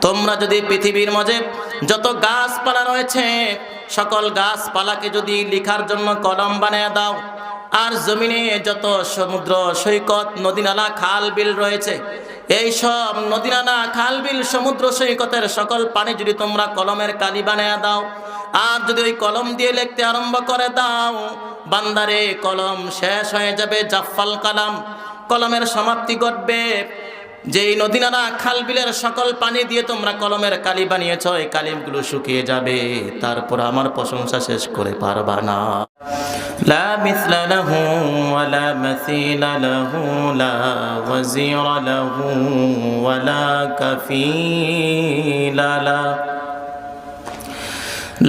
তোমরা যদি পৃথিবীর মাঝে যত গাছপালা রয়েছে সকল গাছপালাকে যদি লেখার জন্য কলম বানিয়ে দাও, আর জমিনে যত সমুদ্র সৈকত নদী নালা খাল বিল রয়েছে এই সব নদী নালা খাল বিল সমুদ্র সৈকতের সকল পানি যদি তোমরা কলমের কালি বানিয়ে দাও, আর যদি ওই কলম দিয়ে লিখতে আরম্ভ করে দাও, বান্দারে কলম শেষ হয়ে যাবে, জাফাল কালাম, কলমের সমাপ্তি ঘটবে। যেই নদী নালা খাল বিলের সকল পানি দিয়ে তোমরা কলমের কালি বানিয়েছ এই কালিগুলো শুকিয়ে যাবে, তারপর আমার প্রশংসা শেষ করে পারবা না। লা মিসলা লাহু ওয়ালা মাসিলা লাহু লা ওয়াজিরা লাহু ওয়ালা কাফিলা লা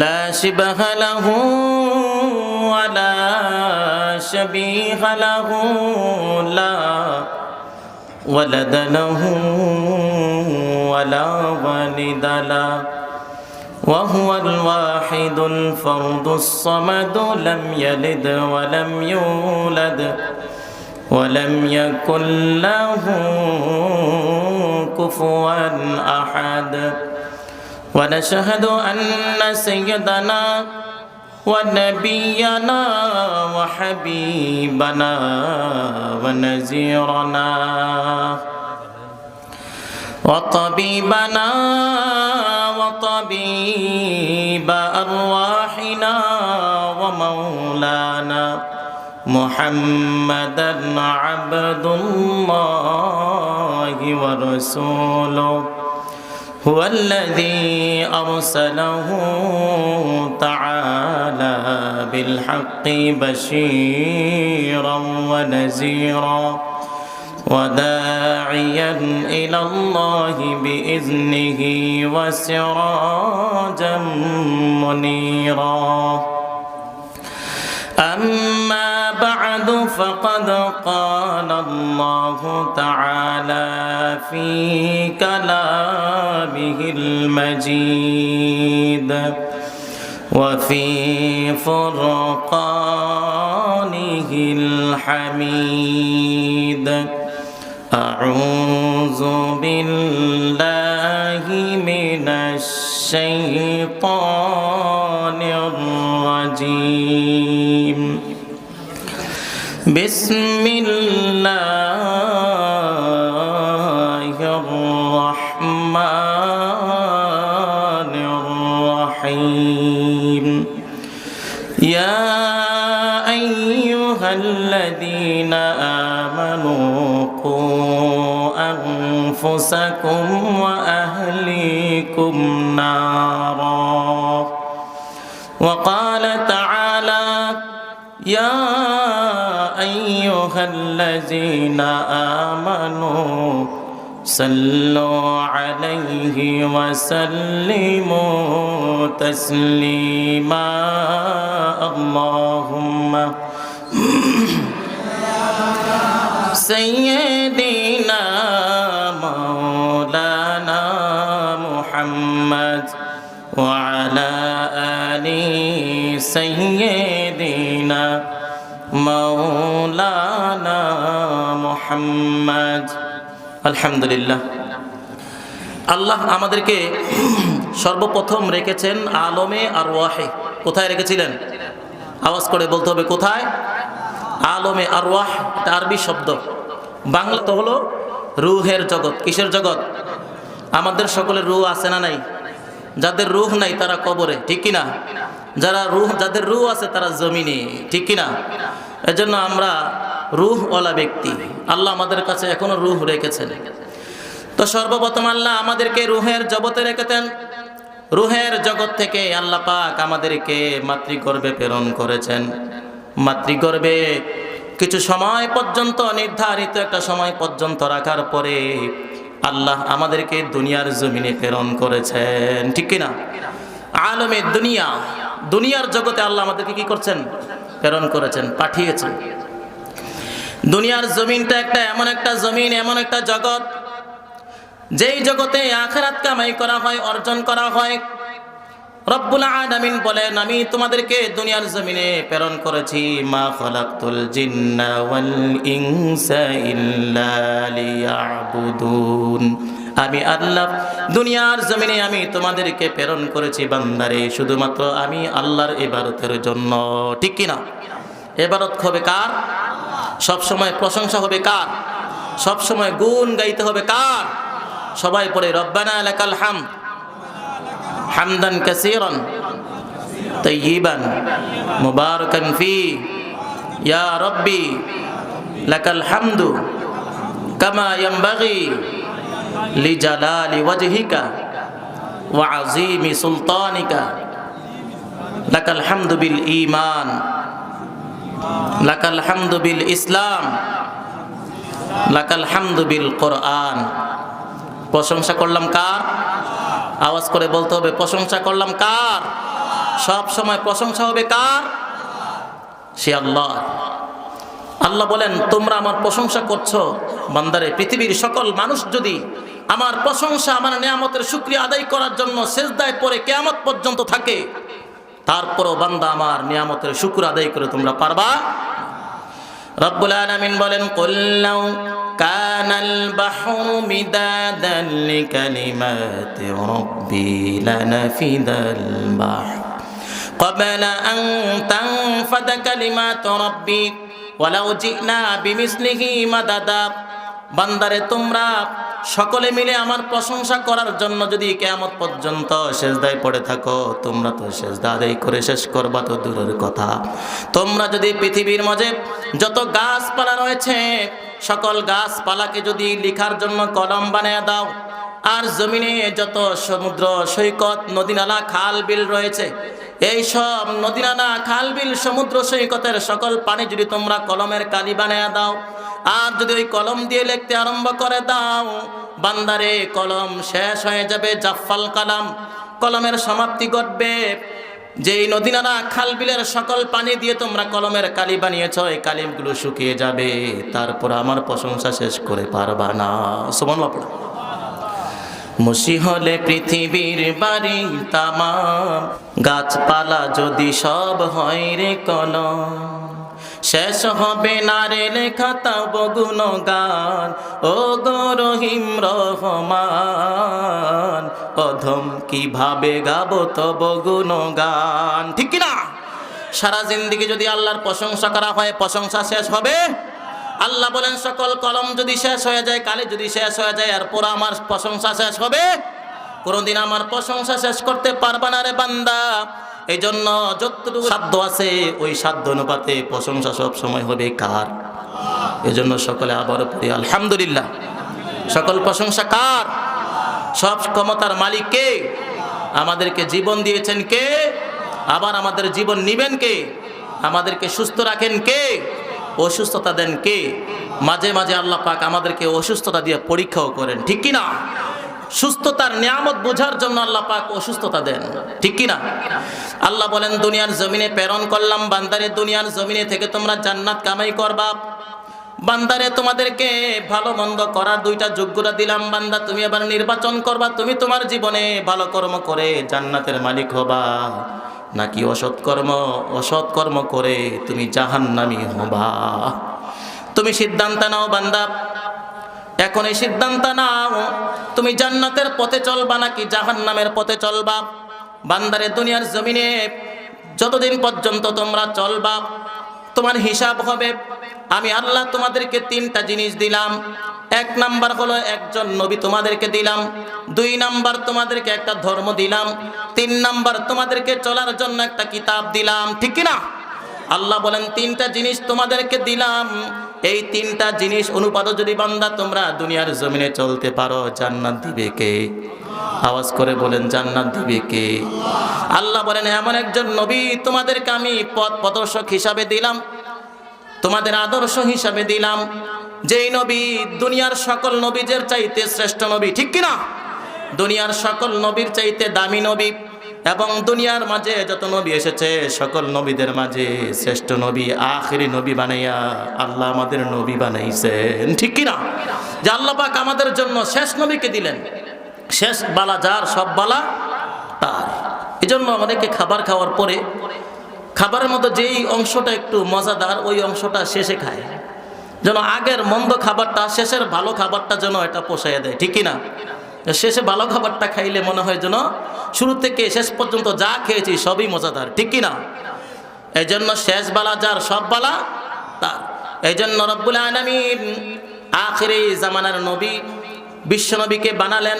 লা শিবহা লাহু ওয়ালা শাবীহা লাহু লা ولد له ولا والد له وهو الواحد الفرد الصمد لم يلد ولم يولد ولم يكن له كفوا أحد ونشهد أن سيدنا ونبينا وحبيبنا ونذيرنا وطبيبنا وطبيب أرواحنا ومولانا محمدا عبد الله ورسوله هو الذي أرسله تعالى بالحق بشيرا ونذيرا وداعيا إلى الله بإذنه وسراجا منيرا أما بعد فقد قال الله تعالى في كلامه المجيد وفي فرقانه الحميد أعوذ بالله من الشيطان الرجيم بسم الله الرحمن الرحيم يا أيها الذين آمنوا قوا أنفسكم وأهليكم نارا وقال تعالى يا أيها الذين آمنوا صلوا عليه وسلموا تسليما اللهم سيدنا مولانا محمد وعلى آل سيدنا مولانا محمد আলহামদুলিল্লাহ। আল্লাহ আমাদেরকে সর্বপ্রথম রেখেছেন আলমে আর ওয়াহে। কোথায় রেখেছিলেন? আওয়াজ করে বলতে হবে কোথায়? আলমে আর ওয়াহ, এটা আরবি শব্দ, বাংলা তো হলো রুহের জগৎ। কিসের জগৎ? আমাদের সকলের রুহ আছে না নাই? যাদের রুহ নাই তারা কবরে, ঠিক কিনা? যাদের রুহ আছে তারা জমিনে, ঠিক কিনা? এজন্য আমরা রুহওয়ালা ব্যক্তি। আল্লাহ আমাদের কাছে এখনো রুহ রেখেছেন। তো সর্বপ্রথম আল্লাহ আমাদেরকে রুহের জগতে রেখেছেন। রুহের জগৎ থেকে আল্লাহ পাক আমাদেরকে মাতৃগর্ভে প্রেরণ করেছেন। মাতৃগর্ভে কিছু সময় পর্যন্ত, নির্ধারিত একটা সময় পর্যন্ত রাখার পরে আল্লাহ আমাদেরকে দুনিয়ার জমিনে প্রেরণ করেছেন, ঠিক কিনা? আলমে দুনিয়া, দুনিয়ার জগতে আল্লাহ আমাদেরকে কি করছেন? প্রেরণ করেছেন, পাঠিয়েছেন। দুনিয়ার জমিনটা এমন একটা জমিন, এমন একটা জগৎ, যেই জগতে আখিরাত কামাই করা হয়, অর্জন করা হয়। রব্বুল আলামিন বলেন, আমি তোমাদেরকে দুনিয়ার জমিনে প্রেরণ করেছি। মা খালাকতুল জিন্না ওয়াল ইনসা ইল্লা লিয়াবুদুন। আমি আল্লাহ দুনিয়ার জমিনে আমি তোমাদেরকে প্রেরণ করেছি বান্দারে শুধুমাত্র আমি আল্লাহর ইবাদতের জন্য। ঠিক কিনা? ইবাদত হবে কার? সব সময় প্রশংসা হবে কার? সব সময় গুণ গাইতে হবে কার? সবাই পড়ে রব্বানা লাকাল হামদ হামদান কাসীরান তাইয়িবান মুবারাকান ফি ইয়া রাব্বি লাকাল হামদু কামা ইয়ানবাগি লিজালালি ওয়াজহিকা ওয়া আযীমি সুলতানিকা লাকাল হামদু বিল ঈমান লাকাল হামদু বিল ইসলাম লাকাল হামদু বিল কোরআন। প্রশংসা করলাম কার? আওয়াজ করে বলতে হবে, প্রশংসা করলাম কার? সব সময় প্রশংসা হবে কার? সে আল্লাহ। আল্লাহ বলেন তোমরা আমার প্রশংসা করছো বান্দারে, পৃথিবীর সকল মানুষ যদি আমার প্রশংসা আমার নিয়ামতের শুকরিয়া আদায় করার জন্য সিজদায় পড়ে কিয়ামত পর্যন্ত থাকে, তারপরও বান্দা আমার নিয়ামতের শুকর আদায় করে তোমরা পারবা? রব্বুল আলামিন বলেন কুল লাউ কানাল বাহরু মিদাদান লিকালিমাতি রাব্বি লানাফিদাল বাহর ক্বাবলা আন তানফাদা কালিমাতু রাব্বি ওয়ালাউ জিনা বিমিসলিহি মাদাদা। বান্দারে তোমরা সকলে মিলে আমার প্রশংসা করার জন্য যদি কিয়ামত পর্যন্ত সিজদায় পড়ে থাকো, তোমরা তো সিজদা আদায় করে শেষ করবা তো দূরের কথা। তোমরা যদি পৃথিবীর মাঝে যত গাছপালা রয়েছে সকল গাছপালাকে যদি লেখার জন্য কলম বানিয়ে দাও, আর জমিনে যত সমুদ্র সৈকত নদী নালা খাল বিল রয়েছে, এই সব নদী নালা খাল বিল সমুদ্র সৈকতের সকল পানি যদি তোমরা কলমের কালি বানিয়ে দাও, আর যদি ওই কলম দিয়ে লিখতে আরম্ভ করে দাও, বান্দারে কলম শেষ হয়ে যাবে, জাফাল কালাম, কলমের সমাপ্তি ঘটবে। যেই নদী নালা খাল বিলের সকল পানি দিয়ে তোমরা কলমের কালি বানিয়েছ, এই কালিগুলো শুকিয়ে যাবে, তারপর আমার প্রশংসা শেষ করে পারবা না। সুবহানাল্লাহ। মুসি হলে পৃথিবীর বাড়ি তামাম, গাছপালা যদি সব হয় রে কলম, শেষ হবে না রে লেখা তব গুণগান। ও গো রহিম রহমান, অধম কিভাবে গাবো তব গুণগান। ঠিক কিনা? সারা জিন্দেগি যদি আল্লাহর প্রশংসা করা হয়, প্রশংসা শেষ হবে? আল্লাহ বলেন সকল কলম যদি শেষ হয়ে যায়, কালি যদি শেষ হয়ে যায়, এরপর আমার প্রশংসা শেষ হবে? কোনদিন আমার প্রশংসা শেষ করতে পারবা না রে বান্দা। এই জন্য যতটুকু সাধ্য আছে ওই সাধ্য অনুপাতে প্রশংসা সব সময় হবে কার? এই জন্য সকলে আবার পড়ি আলহামদুলিল্লাহ। সকল প্রশংসা কার? সব ক্ষমতার মালিক কে? আমাদেরকে জীবন দিয়েছেন কে? আবার আমাদের জীবন নিবেন কে? আমাদেরকে সুস্থ রাখেন কে? অসুস্থতা দেন কে? মাঝে মাঝে আল্লাহ পাক আমাদেরকে অসুস্থতা দিয়ে পরীক্ষাও করেন। ঠিক কিনা? সুস্থতার নিয়ামত বোঝার জন্য আল্লাহ পাক অসুস্থতা দেন। ঠিক কিনা? আল্লাহ বলেন দুনিয়ার জমিনে প্রেরণ করলাম বান্দারে, দুনিয়ার জমিনে থেকে তোমরা জান্নাত কামাই করবা। বান্দারে তোমাদেরকে ভালো মন্দ করার দুইটা যোগ্যতা দিলাম, বান্দা তুমি এবার নির্বাচন করবা, তুমি তোমার জীবনে ভালো কর্ম করে জান্নাতের মালিক হবা, নাকি অসৎ কর্ম করে তুমি জাহান্নামী হবা। তুমি সিদ্ধান্ত নাও বান্দা, এখন এই সিদ্ধান্ত নাও, তুমি জান্নাতের পথে চলবা নাকি জাহান্নামের পথে চলবা। বান্দারে দুনিয়ার জমিনে যতদিন পর্যন্ত তোমরা চলবা, তোমার হিসাব হবে। আমি আল্লাহ তোমাদেরকে তিনটা জিনিস দিলাম। এক নাম্বার হলো একজন নবী তোমাদেরকে দিলাম, দুই নাম্বার তোমাদেরকে একটা ধর্ম দিলাম, তিন নাম্বার তোমাদেরকে চলার জন্য একটা কিতাব দিলাম। ঠিক কিনা? আল্লাহ বলেন তিনটা জিনিস তোমাদেরকে দিলাম, এই তিনটা জিনিস অনুপাতে যদি বান্দা তোমরা দুনিয়ার জমিনে চলতে পারো, জান্নাত দিবে কে? আওয়াজ করে বলেন জান্নাত দিবে কে? আল্লাহ বলেন এমন একজন নবী তোমাদেরকে আমি পথ প্রদর্শক হিসাবে দিলাম, তোমাদের আদর্শ হিসাবে দিলাম, যেই নবী দুনিয়ার সকল নবীদের চাইতে শ্রেষ্ঠ নবী। ঠিক কিনা? দুনিয়ার সকল নবীর চাইতে দামি নবী, এবং দুনিয়ার মাঝে যত নবী এসেছে সকল নবীদের মাঝে শ্রেষ্ঠ নবী, আখিরি নবী বানাইয়া আল্লাহ আমাদের নবী বানাইছেন। ঠিক কিনা? যে আল্লাহ পাক আমাদের জন্য শেষ নবীকে দিলেন, শেষ বালা যার সব বালা তার। এই জন্য অনেকে খাবার খাওয়ার পরে খাবারের মধ্যে যেই অংশটা একটু মজাদার ওই অংশটা শেষে খায়, যেন আগের মন্দ খাবারটা শেষের ভালো খাবারটা যেন এটা পোষাইয়া দেয়। ঠিক কিনা? শেষে ভালো খাবারটা খাইলে মনে হয় যেন শুরু থেকে শেষ পর্যন্ত যা খেয়েছি সবই মজাদার, ঠিক কি না? এই জন্য শেষ বালা যার সব বালা তার। এই জন্য রব্বুল আলামিন আখিরি জামানার নবী বিশ্ব নবীকে বানালেন।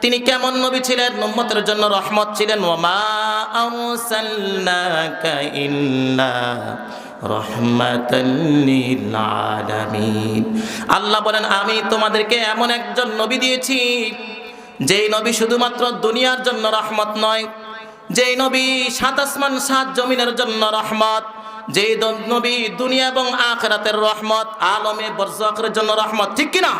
তিনি কেমন নবী ছিলেন? উম্মতের জন্য রহমত ছিলেন। ওয়ামা আরসালনাকা ইল্লা রাহমাতাল লিল আলামিন। আল্লাহ বলেন আমি তোমাদেরকে এমন একজন নবী দিয়েছি যেই নবী শুধুমাত্র দুনিয়ার জন্য রহমত নয়, যেই নবী সাত আসমান সাত জমিনের জন্য রহমত, যেই নবী দুনিয়া এবং আখিরাতের রহমত, আলমে বরজাখের জন্য রহমত, ঠিক কি না?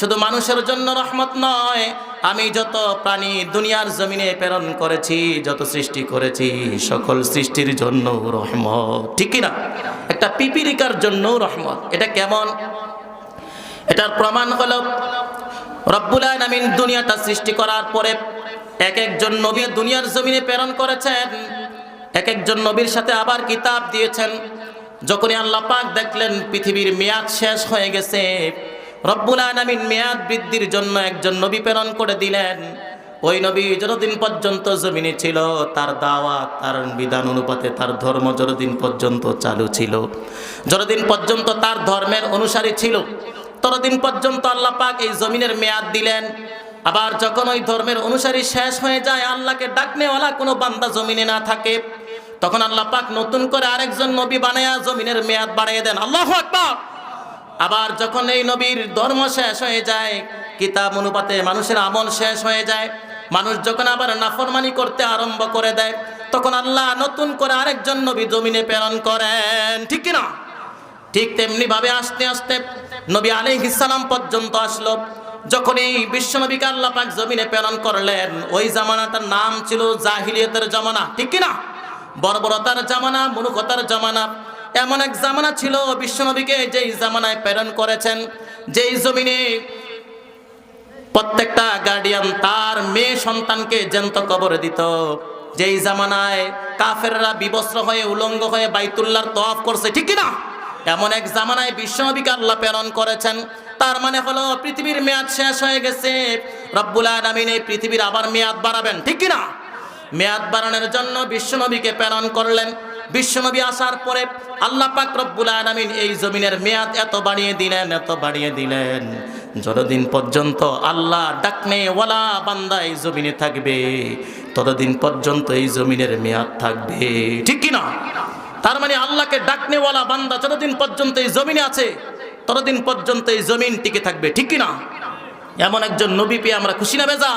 শুধু মানুষের জন্য রহমত নয়, আমি যত প্রাণী দুনিয়ার জমিনে প্রেরণ করেছি, যত সৃষ্টি করেছি সকল সৃষ্টির জন্য রহমত, ঠিক কি না? একটা পিপিলিকার জন্য রহমত। এটা কেমন? এটার প্রমাণ হলো রব্বুল আলামিন দুনিয়াটা সৃষ্টি করার পরে এক একজন নবী দুনিয়ার জমিনে প্রেরণ করেছেন, এক একজন নবীর সাথে আবার কিতাব দিয়েছেন। যখনই আল্লাহ পাক দেখলেন পৃথিবীর মেয়াদ শেষ হয়ে গেছে, রব্বুল আলামিন মেয়াদ বৃদ্ধির জন্য একজন নবী প্রেরণ করে দিলেন। ওই নবী যতদিন পর্যন্ত জমিনে ছিল তার দাওয়াত, তার বিধান অনুপাতে তার ধর্ম যতদিন পর্যন্ত চালু ছিল, যতদিন পর্যন্ত তার ধর্মের অনুসারী ছিল, ততদিন পর্যন্ত আল্লাহ পাক এই জমিনের মেয়াদ দিলেন। আবার যখন ওই ধর্মের অনুসারী শেষ হয়ে যায়, আল্লাহকে ডাকনেওয়ালা কোনো বান্দা জমিনে না থাকে, তখন আল্লাহ পাক নতুন করে আরেকজন নবী বানায়া জমিনের মেয়াদ বাড়িয়ে দেন। আল্লাহু আকবার। আবার যখন এই নবীর ধর্ম শেষ হয়ে যায়, কিতাব অনুপাতে মানুষের আমল শেষ হয়ে যায়, মানুষ যখন আবার নাফরমানি করতে আরম্ভ করে দেয়, তখন আল্লাহ নতুন করে আরেকজন নবী জমিনে প্রেরণ করেন, ঠিক কি না? ঠিক তেমনি ভাবে আস্তে আস্তে নবী আলাইহিস সালাম পর্যন্ত আসলো। যখন এই বিশ্ব নবীকে আল্লাহ পাক জমিনে প্রেরণ করলেন, ওই জামানাটার নাম ছিল জাহিলিয়াতের জামানা, ঠিক কি না? বর্বরতার জামানা, মূর্খতার জামানা। এমন এক জামানা ছিল বিশ্ব নবীকে যেই জামানায় প্রেরণ করেছেন, যেই জমিনে প্রত্যেকটা গার্ডিয়ান তার মেয়ে সন্তানকে জ্যান্ত কবরে দিত, যেই জামানায় কাফেররা বিবস্ত্র হয়ে উলঙ্গ হয়ে বাইতুল্লাহর তওয়াফ করছে, ঠিক কি না? এমন এক জামানায় বিশ্ব নবীকে আল্লাহ প্রেরণ করেছেন। তার মানে হলো পৃথিবীর মেয়াদ শেষ হয়ে গেছে, রব্বুল আলামিন এই পৃথিবীর আবার মেয়াদ বাড়াবেন, ঠিক কি না? মেয়াদ বাড়ানোর জন্য বিশ্ব নবীকে প্রেরণ করলেন। বিশ্ব নবী আসার পরে আল্লাহ পাক রব্বুল আলামিন এই জমিনের মেয়াদ এত বাড়িয়ে দিলেন, এত বাড়িয়ে দিলেন, যতদিন পর্যন্ত আল্লাহ ডাকনেওয়ালা বান্দা এই জমিনে থাকবে ততদিন পর্যন্ত এই জমিনের মেয়াদ থাকবে, ঠিক কি না? তার মানে আল্লাহকে ডাকনেওয়ালা বান্দা যতদিন পর্যন্ত এই জমিনে আছে ততদিন পর্যন্ত এই জমিন টিকে থাকবে, ঠিক কি না? এমন একজন নবী পেয়ে আমরা খুশি না বেজা?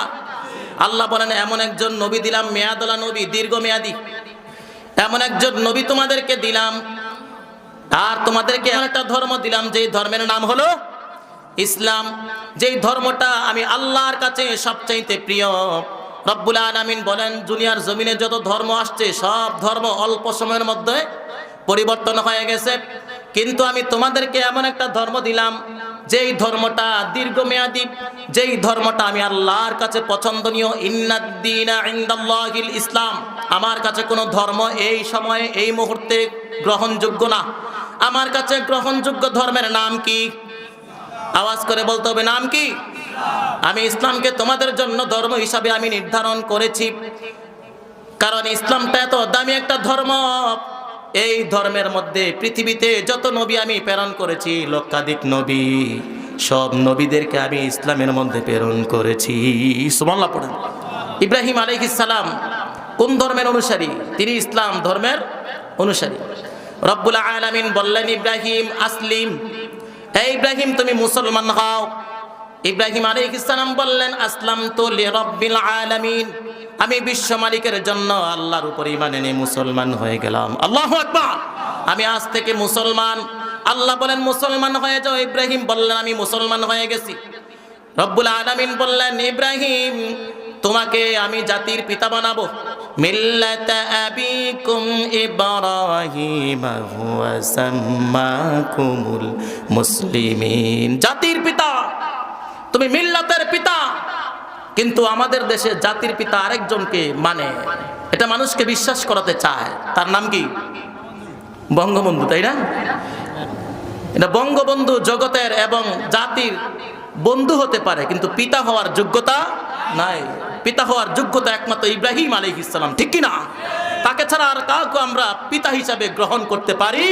আল্লাহ বলেন এমন একজন নবী দিলাম, মেয়াদওয়ালা নবী, দীর্ঘমেয়াদী। এমন একজন নবী তোমাদেরকে দিলাম, আর তোমাদেরকে এমন একটা ধর্ম দিলাম যেই ধর্মের নাম হলো ইসলাম, যেই ধর্মটা আমি আল্লাহর কাছে সবচাইতে প্রিয়। রব্বুল আলামিন বলেন দুনিয়ার জমিনে যত ধর্ম আসছে সব ধর্ম অল্প সময়ের মধ্যে পরিবর্তন হয়ে গেছে, কিন্তু আমি তোমাদেরকে এমন একটা ধর্ম দিলাম যেই ধর্মটা দীর্ঘমেয়াদী, যেই ধর্মটা আমি আল্লাহর কাছে পছন্দনীয়। ইন্নাদ-দীনা ইনদাল্লাহিল ইসলাম। আমার কাছে কোনো ধর্ম এই সময়ে এই মুহূর্তে গ্রহণযোগ্য না। আমার কাছে গ্রহণযোগ্য ধর্মের নাম কি? আওয়াজ করে বলতে হবে, নাম কি? আমি ইসলামকে তোমাদের জন্য ধর্ম হিসাবে আমি নির্ধারণ করেছি, কারণ ইসলামটা এত দামি একটা ধর্ম। এই ধর্মের মধ্যে পৃথিবীতে যত নবী আমি প্রেরণ করেছি, লক্ষাধিক নবী, সব নবীদেরকে আমি ইসলামের মধ্যে প্রেরণ করেছি। সুবহানাল্লাহ পড়েন। ইব্রাহিম আলাইহিস সালাম কোন ধর্মের অনুসারী? তিনি ইসলাম ধর্মের অনুসারী। রব্বুল আলামিন বললেন ইব্রাহিম আসলিম, হে ইব্রাহিম তুমি মুসলমান হও। ইব্রাহিম আলাইহিস সালাম বললেন আসলামতু লিরাব্বিল আলামিন, আমি বিশ্ব মালিকের জন্য আল্লাহর উপর ঈমান এনে মুসলমান হয়ে গেলাম। আল্লাহু আকবার। আমি আজ থেকে মুসলমান। আল্লাহ বলেন মুসলমান হয়ে যাও। ইব্রাহিম বললেন আমি মুসলমান হয়ে গেছি। রব্বুল আলামিন বললেন ইব্রাহিম তোমাকে আমি জাতির পিতা বানাবো। মিল্লাতা আবিকুম ইব্রাহিম হুয়া সাম্মাকুমুল মুসলিমিন। জাতির পিতা, তুমি মিল্লাতের পিতা। কিন্তু আমাদের দেশে জাতির পিতা আরেকজনকে মানে, এটা মানুষকে বিশ্বাস করাতে চায়। তার নাম কি? বঙ্গবন্ধু, তাই না? এটা বঙ্গবন্ধু জগতের এবং জাতির বন্ধু হতে পারে, কিন্তু পিতা হওয়ার যোগ্যতা নাই। পিতা হওয়ার যোগ্যতা একমাত্র ইব্রাহিম আলাইহিস সালাম, ঠিক কি না? তাকে ছাড়া আর কাউকে আমরা পিতা হিসাবে গ্রহণ করতে পারি।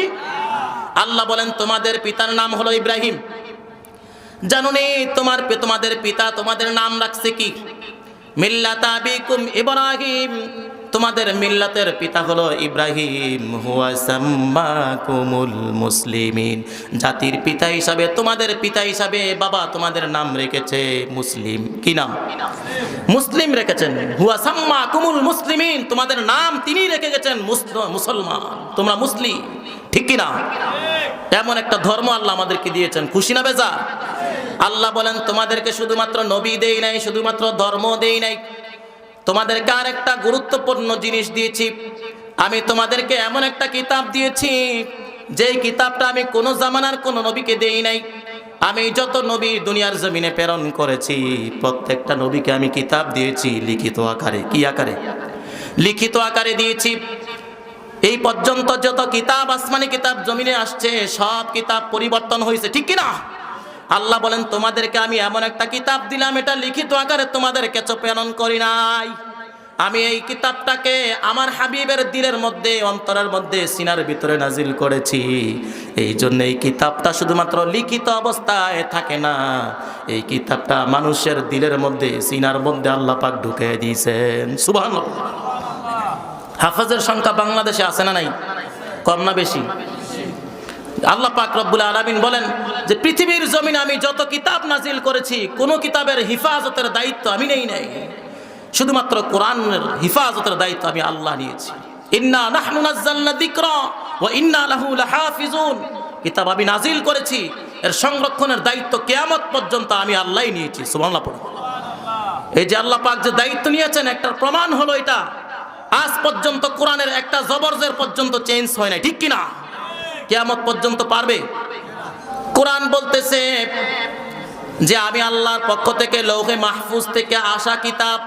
আল্লাহ বলেন তোমাদের পিতার নাম হলো ইব্রাহিম। জানুনি তোমাদের পিতা তোমাদের নাম রাখছে কি? মিল্লাতা আবিকুম ইব্রাহিম, তোমাদের মিল্লাতের পিতা হলো ইব্রাহিম। হুয়া সাম্মাকুমুল মুসলিমিন, জাতির পিতা হিসাবে, তোমাদের পিতা হিসাবে বাবা তোমাদের নাম রেখেছে মুসলিম। কি নাম? মুসলিম রেখেছেন। হুয়া সাম্মাকুমুল মুসলিমিন, তোমাদের নাম তিনি রেখে গেছেন মুসলমান, তোমরা মুসলিম, ঠিক কি না? এমন একটা ধর্ম আল্লাহ আমাদেরকে দিয়েছেন, খুশি না বেজা? আল্লাহ বলেন তোমাদেরকে শুধুমাত্র নবী দেই নাই, শুধুমাত্র ধর্ম দেই নাই, তোমাদেরকে আর একটা গুরুত্বপূর্ণ জিনিস দিয়েছি। আমি তোমাদেরকে এমন একটা কিতাব দিয়েছি, যেই কিতাবটা আমি কোনো জামানার কোনো নবীকে দেই নাই। আমি যত নবী দুনিয়ার জমিনে প্রেরণ করেছি, প্রত্যেকটা নবীকে আমি কিতাব দিয়েছি লিখিত আকারে। কি আকারে? লিখিত আকারে দিয়েছি। এই পর্যন্ত যত কিতাব, আসমানি কিতাব জমিনে আসছে, সব কিতাব পরিবর্তন হয়েছে, ঠিক কি না? আল্লাহ বলেন তোমাদেরকে আমি এমন একটা কিতাব দিলাম, এটা লিখিত আকারে তোমাদেরকে প্রেরণ করি নাই। আমি এই কিতাবটাকে আমার হাবিবের দিলের মধ্যে, অন্তরের মধ্যে, সিনার ভিতরে নাজিল করেছি। এই জন্য এই কিতাবটা শুধুমাত্র লিখিত অবস্থায় থাকে না, এই কিতাবটা মানুষের দিলের মধ্যে, সিনার মধ্যে আল্লাহ পাক ঢুকিয়ে দিয়েছেন। সুবহানাল্লাহ। হাফেজের সংখ্যা বাংলাদেশে আছে না নাই? কম না বেশি? আল্লাহ পাক রব্বুল আলামিন বলেন যে পৃথিবীর জমিনে আমি যত কিতাব নাজিল করেছি, কোন কিতাবের হিফাজতের দায়িত্ব আমি নেই নাই, শুধুমাত্র কোরআনের হিফাজতের দায়িত্ব আমি আল্লাহ নিয়েছি। ইন্না নাহনু নাযালনা যিকরা ওয়া ইন্না লাহু লাহাফিজুন, কিতাব আমি নাজিল করেছি, এর সংরক্ষণের দায়িত্ব কিয়ামত পর্যন্ত আমি আল্লাহই নিয়েছি। সুবহানাল্লাহ পড়ুন। এই যে আল্লাহ পাক যে দায়িত্ব নিয়েছেন, একটা প্রমাণ হলো এটা, আজ পর্যন্ত কোরআনের একটা জবরজের পর্যন্ত চেঞ্জ হয় না, ঠিক কি না? কিয়ামত পর্যন্ত পারবে? কোরআন বলতেছে যে আমি আল্লাহর পক্ষ থেকে লৌহে মাহফুজ থেকে আসা কিতাব।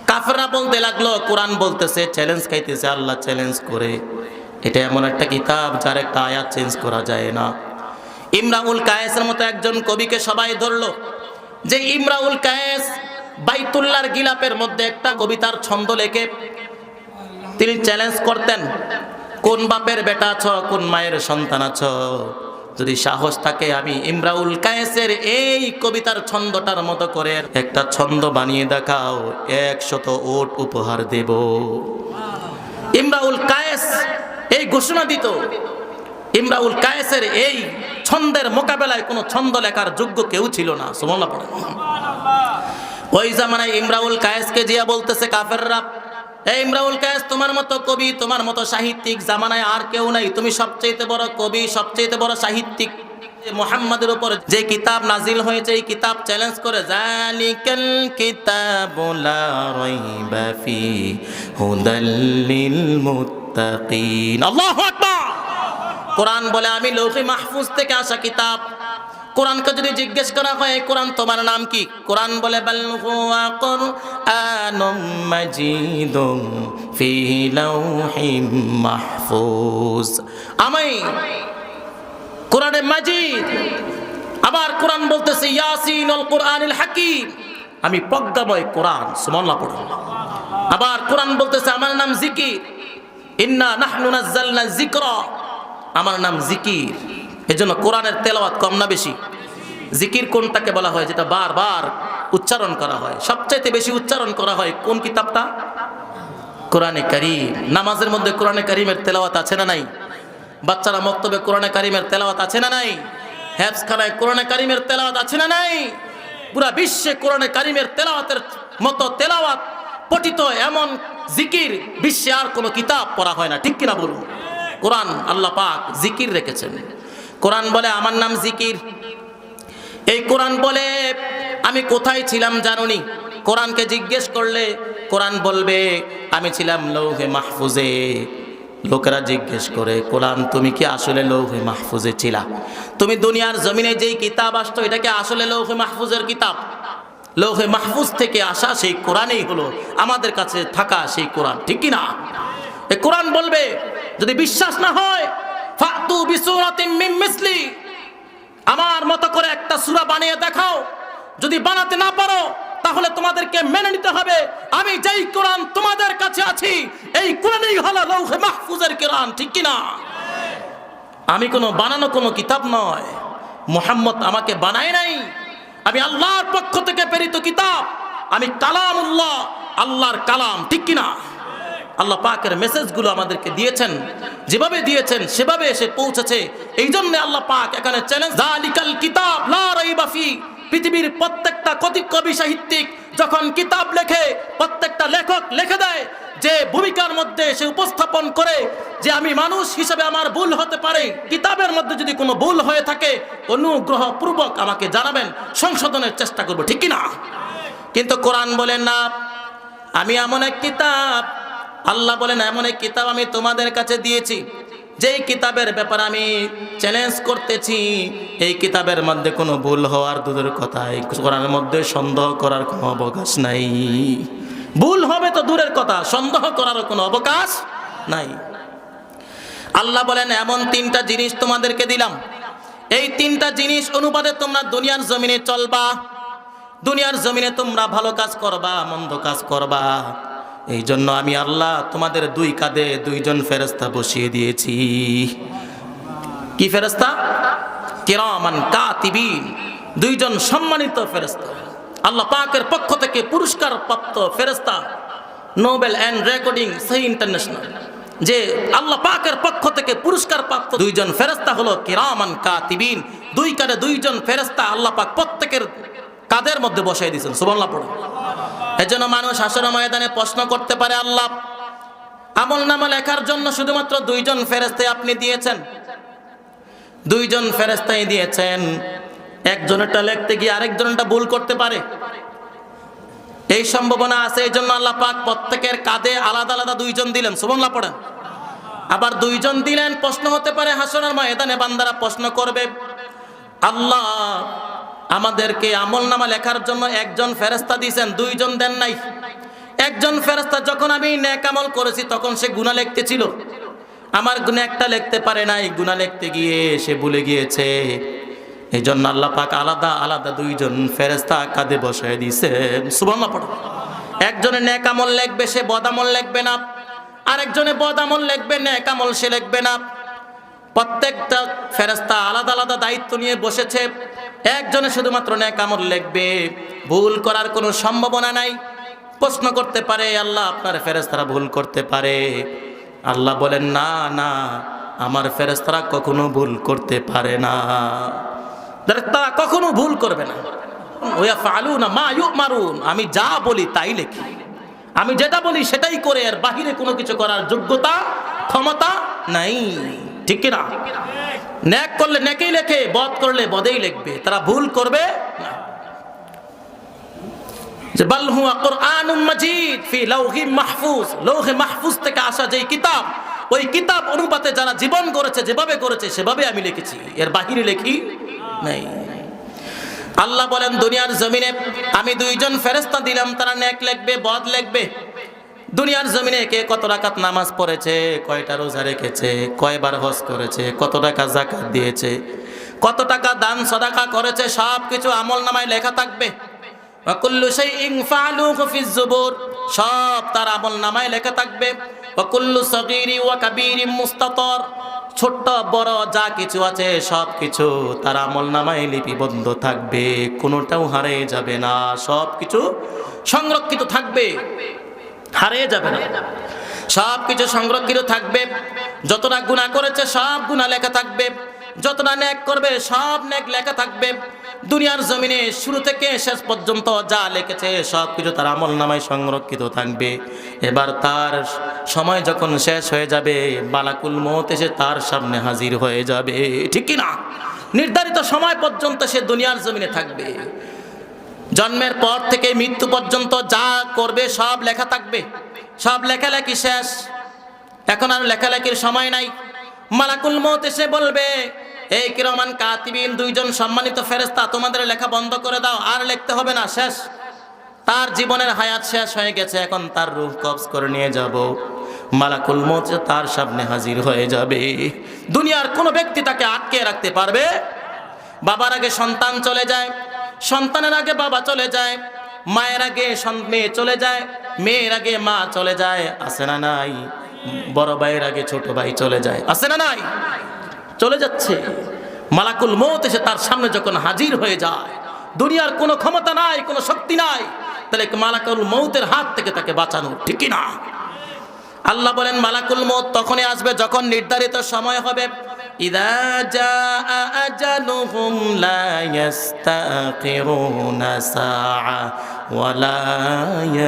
কাফেররা বলতে লাগলো, কোরআন বলতেছে, চ্যালেঞ্জ খাইতেছে, আল্লাহ চ্যালেঞ্জ করে, এটা এমন একটা কিতাব যার একটা আয়াত চেঞ্জ করা যায় না। ইমরাউল কায়েসের মতো একজন কবিকে সবাই ধরলো, যে ইমরাউল কায়েস বাইতুল্লাহর গিলাপের মধ্যে একটা কবিতার ছন্দ লেখে তিনি চ্যালেঞ্জ করতেন, কোন বাপের বেটা আছো, কোন মায়ের সন্তান আছো, যদি সাহস থাকে আমি ইমরাউল কায়েসের এই কবিতার ছন্দটার মতো করে একটা ছন্দ বানিয়ে দেখাও, 100 ওট উপহার দেব। ইমরাউল কায়েস এই ঘোষণা দিত। ইমরাউল কায়েসের এই ছন্দের মোকাবেলায় কোনো ছন্দ লেখার যোগ্য কেউ ছিল না। সুবহানাল্লাহ পড়ে। ওই জামানায় ইমরাউল কায়েসকে জিয়া বলতেছে কাফেররা, এই ইমরাউল কায়েস তোমার মতো কবি, তোমার মতো সাহিত্যিক জামানায় আর কেউ নাই, তুমি সবচেয়ে বড় কবি, সবচেয়ে বড় সাহিত্যিক। মুহাম্মাদের উপর যে কিতাব নাজিল হয়েছে, এই কিতাব চ্যালেঞ্জ করে, যালিকাল কিতাবু লা রাইবা ফি হুদাল লিল মুত্তাকিন। আল্লাহু আকবার। কোরআন বলে আমি লৌহে মাহফুজ থেকে আসা কিতাব। কোরআনকে যদি জিজ্ঞেস করা হয় কোরআন তোমার নাম কি, কোরআন বলে বাল হুয়া কুরআনুম মাজিদুম ফি লাউহিম মাহফুজ। আমি কোরআনে মাজিদ। আবার কোরআন বলতেছে ইয়াসিনুল কুরআনিল হাকিম, আমি প্রজ্ঞাময় কোরআন। সুবহানাল্লাহ পড়ুন। আবার কোরআন বলতেছে আমার নাম জিকির, ইন্না নাহনু নাযালনা যিকরা, আমার নাম জিকির। এজন্য কোরআনের তেলাওয়াত কম না বেশি? জিকির কোনটাকে বলা হয়? যেটা বারবার উচ্চারণ করা হয়। সবচাইতে বেশি উচ্চারণ করা হয় কোন কিতাবটা? কোরআনে কারীম। নামাজের মধ্যে কোরআনে কারীমের তেলাওয়াত আছে না নাই? বাচ্চারা মক্তবে কোরআনে কারীমের তেলাওয়াত আছে না নাই? হেফজখানায় কোরআনে কারীমের তেলাওয়াত আছে না নাই? পুরা বিশ্বে কোরআনে কারীমের তেলাওয়াতের মতো তেলাওয়াত পঠিত এমন জিকির বিশ্বে আর কোনো কিতাব পড়া হয় না, ঠিক কিনা বলুন? কোরআন আল্লাহ পাক জিকির রেখেছেন। কোরআন বলে আমার নাম জিকির। এই কোরআন বলে আমি কোথায় ছিলাম জানোনি? কোরআনকে জিজ্ঞেস করলে কোরআন বলবে আমি ছিলাম লৌহে মাহফুজে। লোকেরা জিজ্ঞেস করে, কোরআন তুমি কি আসলে লৌহে মাহফুজে ছিলা? তুমি দুনিয়ার জমিনে যেই কিতাব আসতো, এটা কি আসলে লৌহে মাহফুজের কিতাব? লৌহে মাহফুজ থেকে আসা সেই কোরআনই হলো আমাদের কাছে থাকা সেই কোরআন, ঠিক কি না? এই কোরআন বলবে যদি বিশ্বাস না হয় ফাতু বিসূরাতিন মিন মিসলি, আমার মতো করে একটা সূরা বানিয়ে দেখাও। যদি বানাতে না পারো তাহলে তোমাদেরকে মেনে নিতে হবে আমি যেই কোরআন তোমাদের কাছে আছি এই কোরআনই হলো লৌহে মাহফুজের কোরআন, ঠিক কি না? আমি কোনো বানানো কোনো কিতাব নয়, মুহাম্মদ আমাকে বানায় নাই, আমি আল্লাহর পক্ষ থেকে প্রেরিত কিতাব, আমি কালামুল্লাহ, আল্লাহর কালাম, ঠিক কি না? আল্লাহ পাকের মেসেজগুলো আমাদেরকে দিয়েছেন, যেভাবে দিয়েছেন সেভাবে এসে পৌঁছেছে। এই জন্য আল্লাহ পাক এখানে চ্যালেঞ্জ, যালিকাল কিতাব লা রাইবা ফি। পৃথিবীর প্রত্যেকটা কবি সাহিত্যিক যখন কিতাব লেখে, প্রত্যেকটা লেখক লিখে দেয় যে ভূমিকার মধ্যে সে উপস্থাপন করে যে আমি মানুষ হিসেবে আমার ভুল হতে পারে, কিতাবের মধ্যে যদি কোনো ভুল হয়ে থাকে অনুগ্রহ পূর্বক আমাকে জানাবেন, সংশোধনের চেষ্টা করব, ঠিক কি না? কিন্তু কোরআন বলেন না, আমি এমন এক কিতাব, আল্লাহ বলেন এমন এক কিতাব আমি তোমাদের কাছে দিয়েছি যেই কিতাবের ব্যাপারে আমি চ্যালেঞ্জ করতেছি এই কিতাবের মধ্যে কোনো ভুল হওয়ার দূরের কথা, এই কোরআনের মধ্যে সন্দেহ করার কোনো অবকাশ নাই। ভুল হবে তো দূরের কথা, সন্দেহ করারও কোনো অবকাশ নাই। আল্লাহ বলেন এমন তিনটা জিনিস তোমাদেরকে দিলাম, এই তিনটা জিনিস অনুপাতে তোমরা দুনিয়ার জমিনে চলবা, দুনিয়ার জমিনে তোমরা ভালো কাজ করবা, মন্দ কাজ করবা। এই জন্য আমি আল্লাহ তোমাদের দুই কাঁধে দুইজন ফেরেশতা বসিয়ে দিয়েছি। কি ফেরেশতা? কিরামান কাতিবিন, দুইজন সম্মানিত ফেরেশতা, আল্লাহ পাকের পক্ষ থেকে পুরস্কার প্রাপ্ত ফেরেশতা, নোবেল অ্যান্ড রেকর্ডিং সেই ইন্টারন্যাশনাল, যে আল্লাহ পাকের পক্ষ থেকে পুরস্কার প্রাপ্ত দুইজন ফেরেশতা হলো কিরামান কাতিবিন। দুই কাঁধে দুইজন ফেরেশতা আল্লাহ পাক প্রত্যেকের কাঁধের মধ্যে বসাই দিয়েছেন, সুবহানাল্লাহ পড়ো। এজন্য মানুষ হাসরের ময়দানে প্রশ্ন করতে পারে, আল্লাহ আমলনামা লেখার জন্য শুধুমাত্র দুইজন ফেরেশতা আপনি দিয়েছেন, দুইজন ফেরেশতাই দিয়েছেন, একজনেরটা লিখতে গিয়ে আরেকজনেরটা ভুল করতে পারে, এই সম্ভাবনা আছে। এই জন্য আল্লাহ পাক প্রত্যেকের কাঁধে আলাদা আলাদা দুইজন দিলেন, সুবহানাল্লাহ পড়েন। আবার দুইজন দিলেন, প্রশ্ন হতে পারে হাসরের ময়দানে বান্দারা প্রশ্ন করবে, আল্লাহ আমাদেরকে আমলনামা লেখার জন্য একজন ফেরেশতা দিয়েছেন, দুইজন দেন নাই। একজন ফেরেশতা যখন আমি নেক আমল করেছি তখন সে গুনাহ লিখতেছিল, আমার গুনাহ একটা লিখতে পারে নাই, গুনাহ লিখতে গিয়ে সে ভুলে গিয়েছে। এই জন্য আল্লাহ পাক আলাদা আলাদা দুইজন ফেরেশতা কাঁধে বসায় দিয়েছেন, সুবহানাল্লাহ পড়ো। একজনে নেক আমল লিখবে, সে বদ আমল লিখবে না, আরেকজনে বদ আমল লিখবে, নেক আমল সে লিখবে না। প্রত্যেকটা ফেরেশতা আলাদা আলাদা দায়িত্ব নিয়ে বসেছে। একজনে শুধুমাত্র নেক আমল লিখবে, ভুল করার কোনো সম্ভাবনা নাই। প্রশ্ন করতে পারে, আল্লাহ আপনার ফেরেশতারা ভুল করতে পারে? আল্লাহ বলেন না না, আমার ফেরেশতারা কখনো ভুল করতে পারে না, তারা কখনো ভুল করবে না। ওয়াফআলুনা মা ইউমারুন, আমি যা বলি তাই লিখি, আমি যেটা বলি সেটাই করে, এর বাহিরে কোনো কিছু করার যোগ্যতা ক্ষমতা নাই, ঠিক কি না? নেক করলে নেকেই লেখে, বদ করলে বদেই লিখবে, তারা ভুল করবে না। যে বাল হুয়া কুরআনুম মাজিদ ফি লাউহি মাহফুজ, লৌহে মাহফুজ থেকে আসা যেই কিতাব, ওই কিতাব অনুপাতে যারা জীবন করেছে, যেভাবে করেছে সেভাবে আমি লিখেছি, এর বাহিরে লিখি নাই। আল্লাহ বলেন দুনিয়ার জমিনে আমি দুইজন ফেরেশতা দিলাম, তারা নেক লিখবে, বদ লিখবে। দুনিয়ার জমিনে কে কত রাকাত নামাজ পড়েছে, কয়টা রোজা রেখেছে, কয়বার হজ করেছে, কত টাকা যাকাত দিয়েছে, কত টাকা দান সাদাকা করেছে, সব কিছু আমলনামায় লেখা থাকবে। ওয়া কুল্লু শাইইন ফাআলুহু ফিজ জুবুর, সব তার আমলনামায় লেখা থাকবে। ওয়া কুল্লু সগীরি ওয়া কাবীরিন মুস্তাতর, ছোট বড় যা কিছু আছে সব কিছু তার আমলনামায় লিপিবদ্ধ থাকবে, কোনোটাও হারিয়ে যাবে না, সব কিছু সংরক্ষিত থাকবে, হারিয়ে যাবে না, সব কিছু সংরক্ষিত থাকবে। যতটা গুনাহ করেছে সব গুনাহ লেখা থাকবে, যতটা নেক করবে সব নেক লেখা থাকবে। দুনিয়ার জমিনে শুরু থেকে শেষ পর্যন্ত যা লিখেছে সব কিছু তার আমলনামায় সংরক্ষিত থাকবে। এবার তার সময় যখন শেষ হয়ে যাবে, মালাকুল মউত এসে তার সামনে হাজির হয়ে যাবে, ঠিক কি না? নির্ধারিত সময় পর্যন্ত সে দুনিয়ার জমিনে থাকবে, জন্মের পর থেকে মৃত্যু পর্যন্ত যা করবে সব লেখা থাকবে, সব লেখালেখি শেষ, এখন আর লেখালেখির সময় নাই। মালাকুল মউত এসে বলবে, এই কিরামান কাতিবিন, দুইজন সম্মানিত ফেরেশতা, তোমাদের লেখা বন্ধ করে দাও, আর লিখতে হবে না, শেষ। তার জীবনের হায়াত শেষ হয়ে গেছে, এখন তার রূহ কবজ করে নিয়ে যাব। মালাকুল মউত তার সামনে হাজির হয়ে যাবে, দুনিয়ার কোনো ব্যক্তি তাকে আটকে রাখতে পারবে বাবার আগে সন্তান চলে যায়, সন্তানের আগে বাবা চলে যায়, মায়ের আগে মেয়ে চলে যায়, মেয়ের আগে মা চলে যায়, আছে না নাই? বড় ভাইয়ের আগে ছোট ভাই চলে যায়, আছে না নাই? চলে যাচ্ছে। মালাকুল মউত এসে তার সামনে যখন হাজির হয়ে যায়, দুনিয়ার কোনো ক্ষমতা নাই, কোনো শক্তি নাই, তাহলে মালাকুল মউতের হাত থেকে তাকে বাঁচানো, ঠিক কি না? আল্লাহ বলেন মালাকুল মউত তখনই আসবে যখন নির্ধারিত সময় হবে। ইযা জাআ আজালুহুম লা ইস্তাখিরুনা সাআ ওয়া লা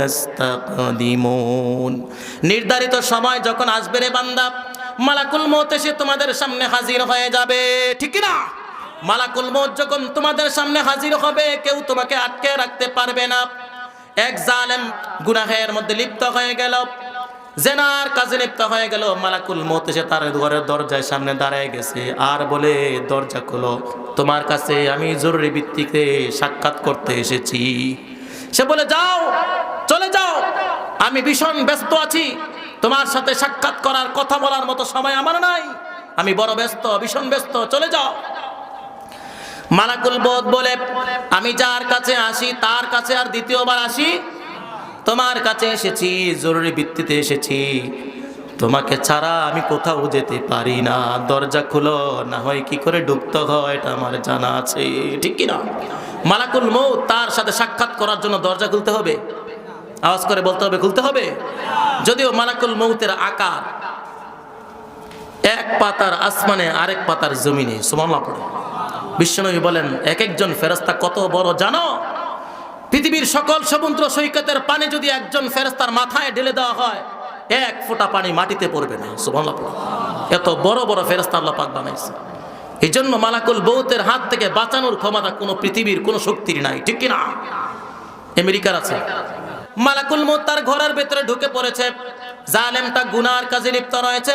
ইস্তাকদিমুন। নির্ধারিত সময় যখন আসবে রে বান্দা, মালাকুল মউত এসে তোমাদের সামনে হাজির হয়ে যাবে, ঠিক কি না? মালাকুল মউত যখন তোমাদের সামনে হাজির হবে, কেউ তোমাকে আটকে রাখতে পারবে না। এক জালেম গুনাহের মধ্যে লিপ্ত হয়ে গেল, জেনার কাজে লিপ্ত হয়ে গেল, মালাকুল মউত এসে তার ঘরের দরজার সামনে দাঁড়ায় গেছে আর বলে, দরজা খোলো, তোমার কাছে আমি জরুরি ভিত্তিতে সাক্ষাৎ করতে এসেছি। সে বলে, যাও, চলে যাও, আমি ভীষণ ব্যস্ত আছি, তোমার সাথে সাক্ষাৎ করার কথা বলার মতো সময় আমার নাই, আমি বড় ব্যস্ত, ভীষণ ব্যস্ত, চলে যাও। মালাকুল মউত বলে, আমি যার কাছে আসি তার কাছে আর দ্বিতীয়বার আসি? তোমার কাছে এসেছি, জরুরি ভিত্তিতে এসেছি, তোমাকে ছাড়া আমি কোথাও যেতে পারি না, দরজা খুলো, না হয় কি করে ঢুকতে হয় এটা আমার জানা আছে, ঠিক কি না? মালাকুল মউত তার সাথে সাক্ষাৎ করার জন্য দরজা খুলতে হবে, আওয়াজ করে বলতে হবে, খুলতে হবে। যদিও মালাকুল মউতের আকার এক পাতার আসমানে আরেক পাতার জমিনে, সুবহানাল্লাহ পড়ে। বিশ্বনবী বলেন, এক একজন ফেরেশতা কত বড় জানো? পৃথিবীর সকল সমুদ্র সৈকতের পানি যদি একজন ফেরেশতার মাথায় ঢেলে দেওয়া হয়, এক ফোঁটা পানি মাটিতে পড়বে না, সুবহানাল্লাহ। এত বড় বড় ফেরেশতা আল্লাহ পাক বানাইছে। এই জন্য মালাকুল মউতের হাত থেকে বাঁচানোর ক্ষমতা কোনো পৃথিবীর কোনো শক্তির নাই, ঠিক কি না? আমেরিকার আছে। মালাকুল মউত তার ঘরের ভেতরে ঢুকে পড়েছে, জালেমটা গুনার কাজে লিপ্ত রয়েছে।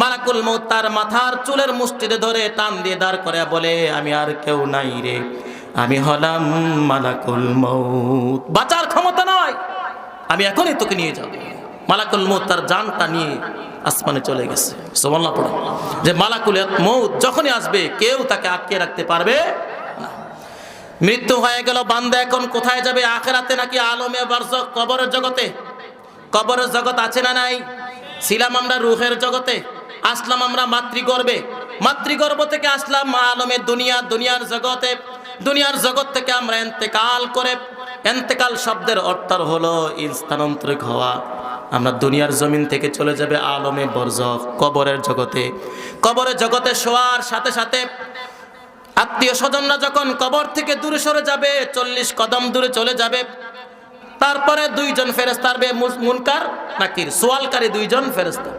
মালাকুল মউত তার মাথার চুলের মুষ্টিতে ধরে টান দিয়ে দাঁড় করে বলে, আমি আর কেউ নাই রে, আমি হলাম মালাকুল মউত, বাঁচার ক্ষমতা নয়, আমি এখনই তোকে নিয়ে যাব। মালাকুল মউত তার জানটা নিয়ে আসমানে চলে গেছে, সুবহানাল্লাহ পড়ে। যে মালাকুল মউত যখনই আসবে কেউ তাকে আটকে রাখতে পারবে না। মৃত্যু হয়ে গেল, বান্দা এখন কোথায় যাবে? আখিরাতে নাকি আলমে বারজাখ, কবরের জগতে? কবরের জগৎ আছে না নাই? ছিলাম আমরা রূহের জগতে, আসলাম আমরা মাতৃগর্ভে, মাতৃগর্ভ থেকে আসলাম আলমে দুনিয়া, দুনিয়ার জগতে, দুনিয়ার জগৎ থেকে আমরা ইন্তেকাল করে, ইন্তেকাল শব্দের অর্থ হলো স্থানান্তরিত হওয়া। আমরা দুনিয়ার জমিন থেকে চলে যাবে আলমে বারজাখ, কবরের জগতে। কবরের জগতে শোয়ার সাথে সাথে আত্মীয় স্বজনরা যখন কবর থেকে দূরে সরে যাবে, 40 কদম দূরে চলে যাবে, তারপরে দুইজন ফেরেশতা আসবে, মুনকার নাকির, সওয়ালকারী দুইজন ফেরেশতা।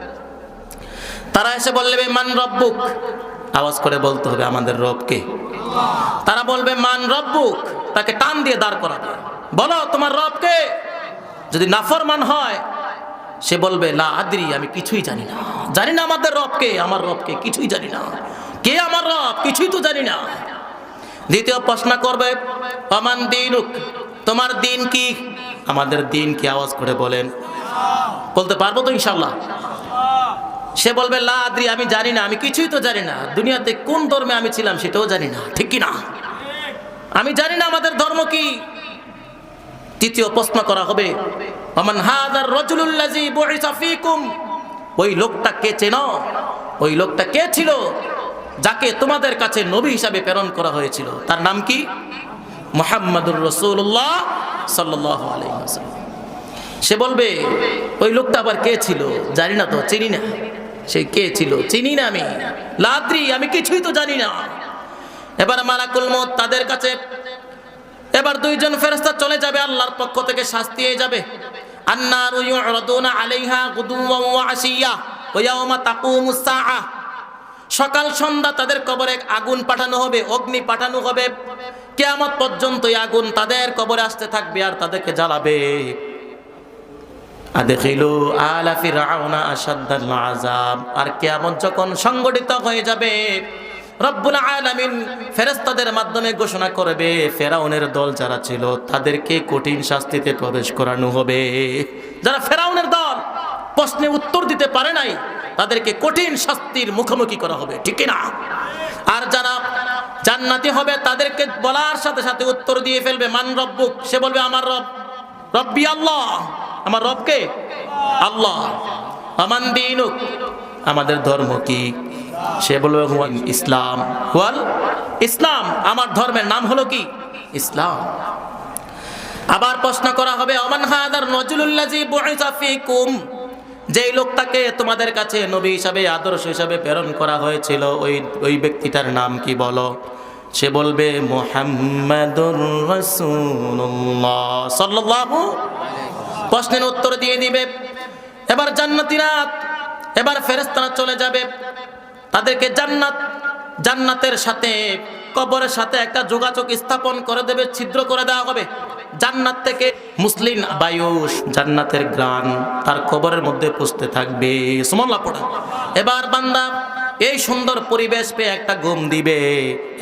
তারা এসে বলবে, মান রব্বুক, আওয়াজ করে বলতে হবে, আমাদের রব কে? তারা বলবে, মান রব্বুক, তাকে টান দিয়ে দাঁড় করাবে, বলো তোমার রব কে? যদি নাফরমান হয় সে বলবে, লা আদরি, আমি কিছুই জানি না, জানি না আমাদের রব কে, আমার রব কে, কিছুই জানি না, কে আমার রব, কিছুই তো জানি না। দ্বিতীয় প্রশ্ন করবে, আমান দীনুক, তোমার দিন কি? আমাদের দিন কি? আওয়াজ করে বলেন, বলতে পারবো তো ইনশাআল্লাহ? সে বলবে, লা আদরি, আমি জানি না, আমি কিছুই তো জানি না, দুনিয়াতে কোন ধর্মে আমি ছিলাম সেটাও জানি না, ঠিক কি না? আমি জানি না আমাদের ধর্ম কি। তৃতীয় প্রশ্ন করা হবে, আমান হাযার রাজুলুল্লাযী বুইসা ফীকুম, ওই লোকটা কে চেনো? ওই লোকটা কে ছিল যাকে তোমাদের কাছে নবী হিসাবে প্রেরণ করা হয়েছিল? তার নাম কি? মুহাম্মাদুর রাসূলুল্লাহ সাল্লাল্লাহু আলাইহি ওয়াসাল্লাম। সে বলবে, ওই লোকটা আবার কে ছিল? জানি না তো, চিনি না, সে কে ছিল চিনি না আমি, লা আদরি, আমি কিছুই তো জানি না। এবার মালাকুল মউত তাদের কাছে, এবার দুইজন ফেরেশতা চলে যাবে, আল্লাহর পক্ষ থেকে শাস্তি হয়ে যাবে। আন্নারু ইউরাদুনা আলাইহা গুদুওয়ান ওয়া আশিয়া ওয়া ইয়াওমা তাকুমুস সাআহ, সকাল সন্ধ্যা তাদের কবরে আগুন পাঠানো হবে, অগ্নি পাঠানো হবে, কিয়ামত পর্যন্ত এই আগুন তাদের কবরে আসতে থাকবে আর তাদেরকে জ্বালাবে। আদখিলু আলা ফিরআউনা আশাদ্দাল আযাব, আর কিয়ামত যখন সংগঠিত হয়ে যাবে, রব্বুল আলামিন ফেরেশতাদের মাধ্যমে ঘোষণা করবে, ফেরাউনের দল যারা ছিল তাদেরকে কঠিন শাস্তিতে প্রবেশ করানো হবে। যারা ফেরাউনের দল, প্রশ্নে উত্তর দিতে পারে নাই, তাদেরকে কঠিন শাস্তির মুখোমুখি করা হবে, ঠিক না? আর যারা জান্নাতি হবে তাদেরকে বলার সাথে সাথে উত্তর দিয়ে ফেলবে মান রব্বুক, সে বলবে আমার রব, রব্বি আল্লাহ, আমার রবকে আল্লাহ। আমান দীনুক, আমাদের ধর্ম কি? সে বলবে হুয়াল ইসলাম, হুয়াল ইসলাম, আমার ধর্মের নাম হলো কি? ইসলাম। আবার প্রশ্ন করা হবে আমান হাদার রাজুলুল্লাযী বুইসা ফীকুম, যেই লোকটাকে তোমাদের কাছে নবী হিসাবে আদর্শ হিসাবে প্রেরণ করা হয়েছিল ওই ব্যক্তিটার নাম কি বলো? সে বলবে মুহাম্মাদুর রাসূলুল্লাহ সাল্লাল্লাহু। প্রশ্নের উত্তর দিয়ে দিবে। এবার জান্নাতীরা, এবার ফেরেশতারা চলে যাবে, তাদেরকে জান্নাতের সাথে কবরের সাথে একটা যোগাযোগ স্থাপন করে দেবে, ছিদ্র করে দেওয়া হবে। জান্নাত থেকে মুসলিম বায়ু, জান্নাতের ঘ্রাণ তার কবরের মধ্যে পুষতে থাকবে। সুবহানাল্লাহ পড়া। এবার বান্দা এই সুন্দর পরিবেশ পেয়ে একটা ঘুম দিবে,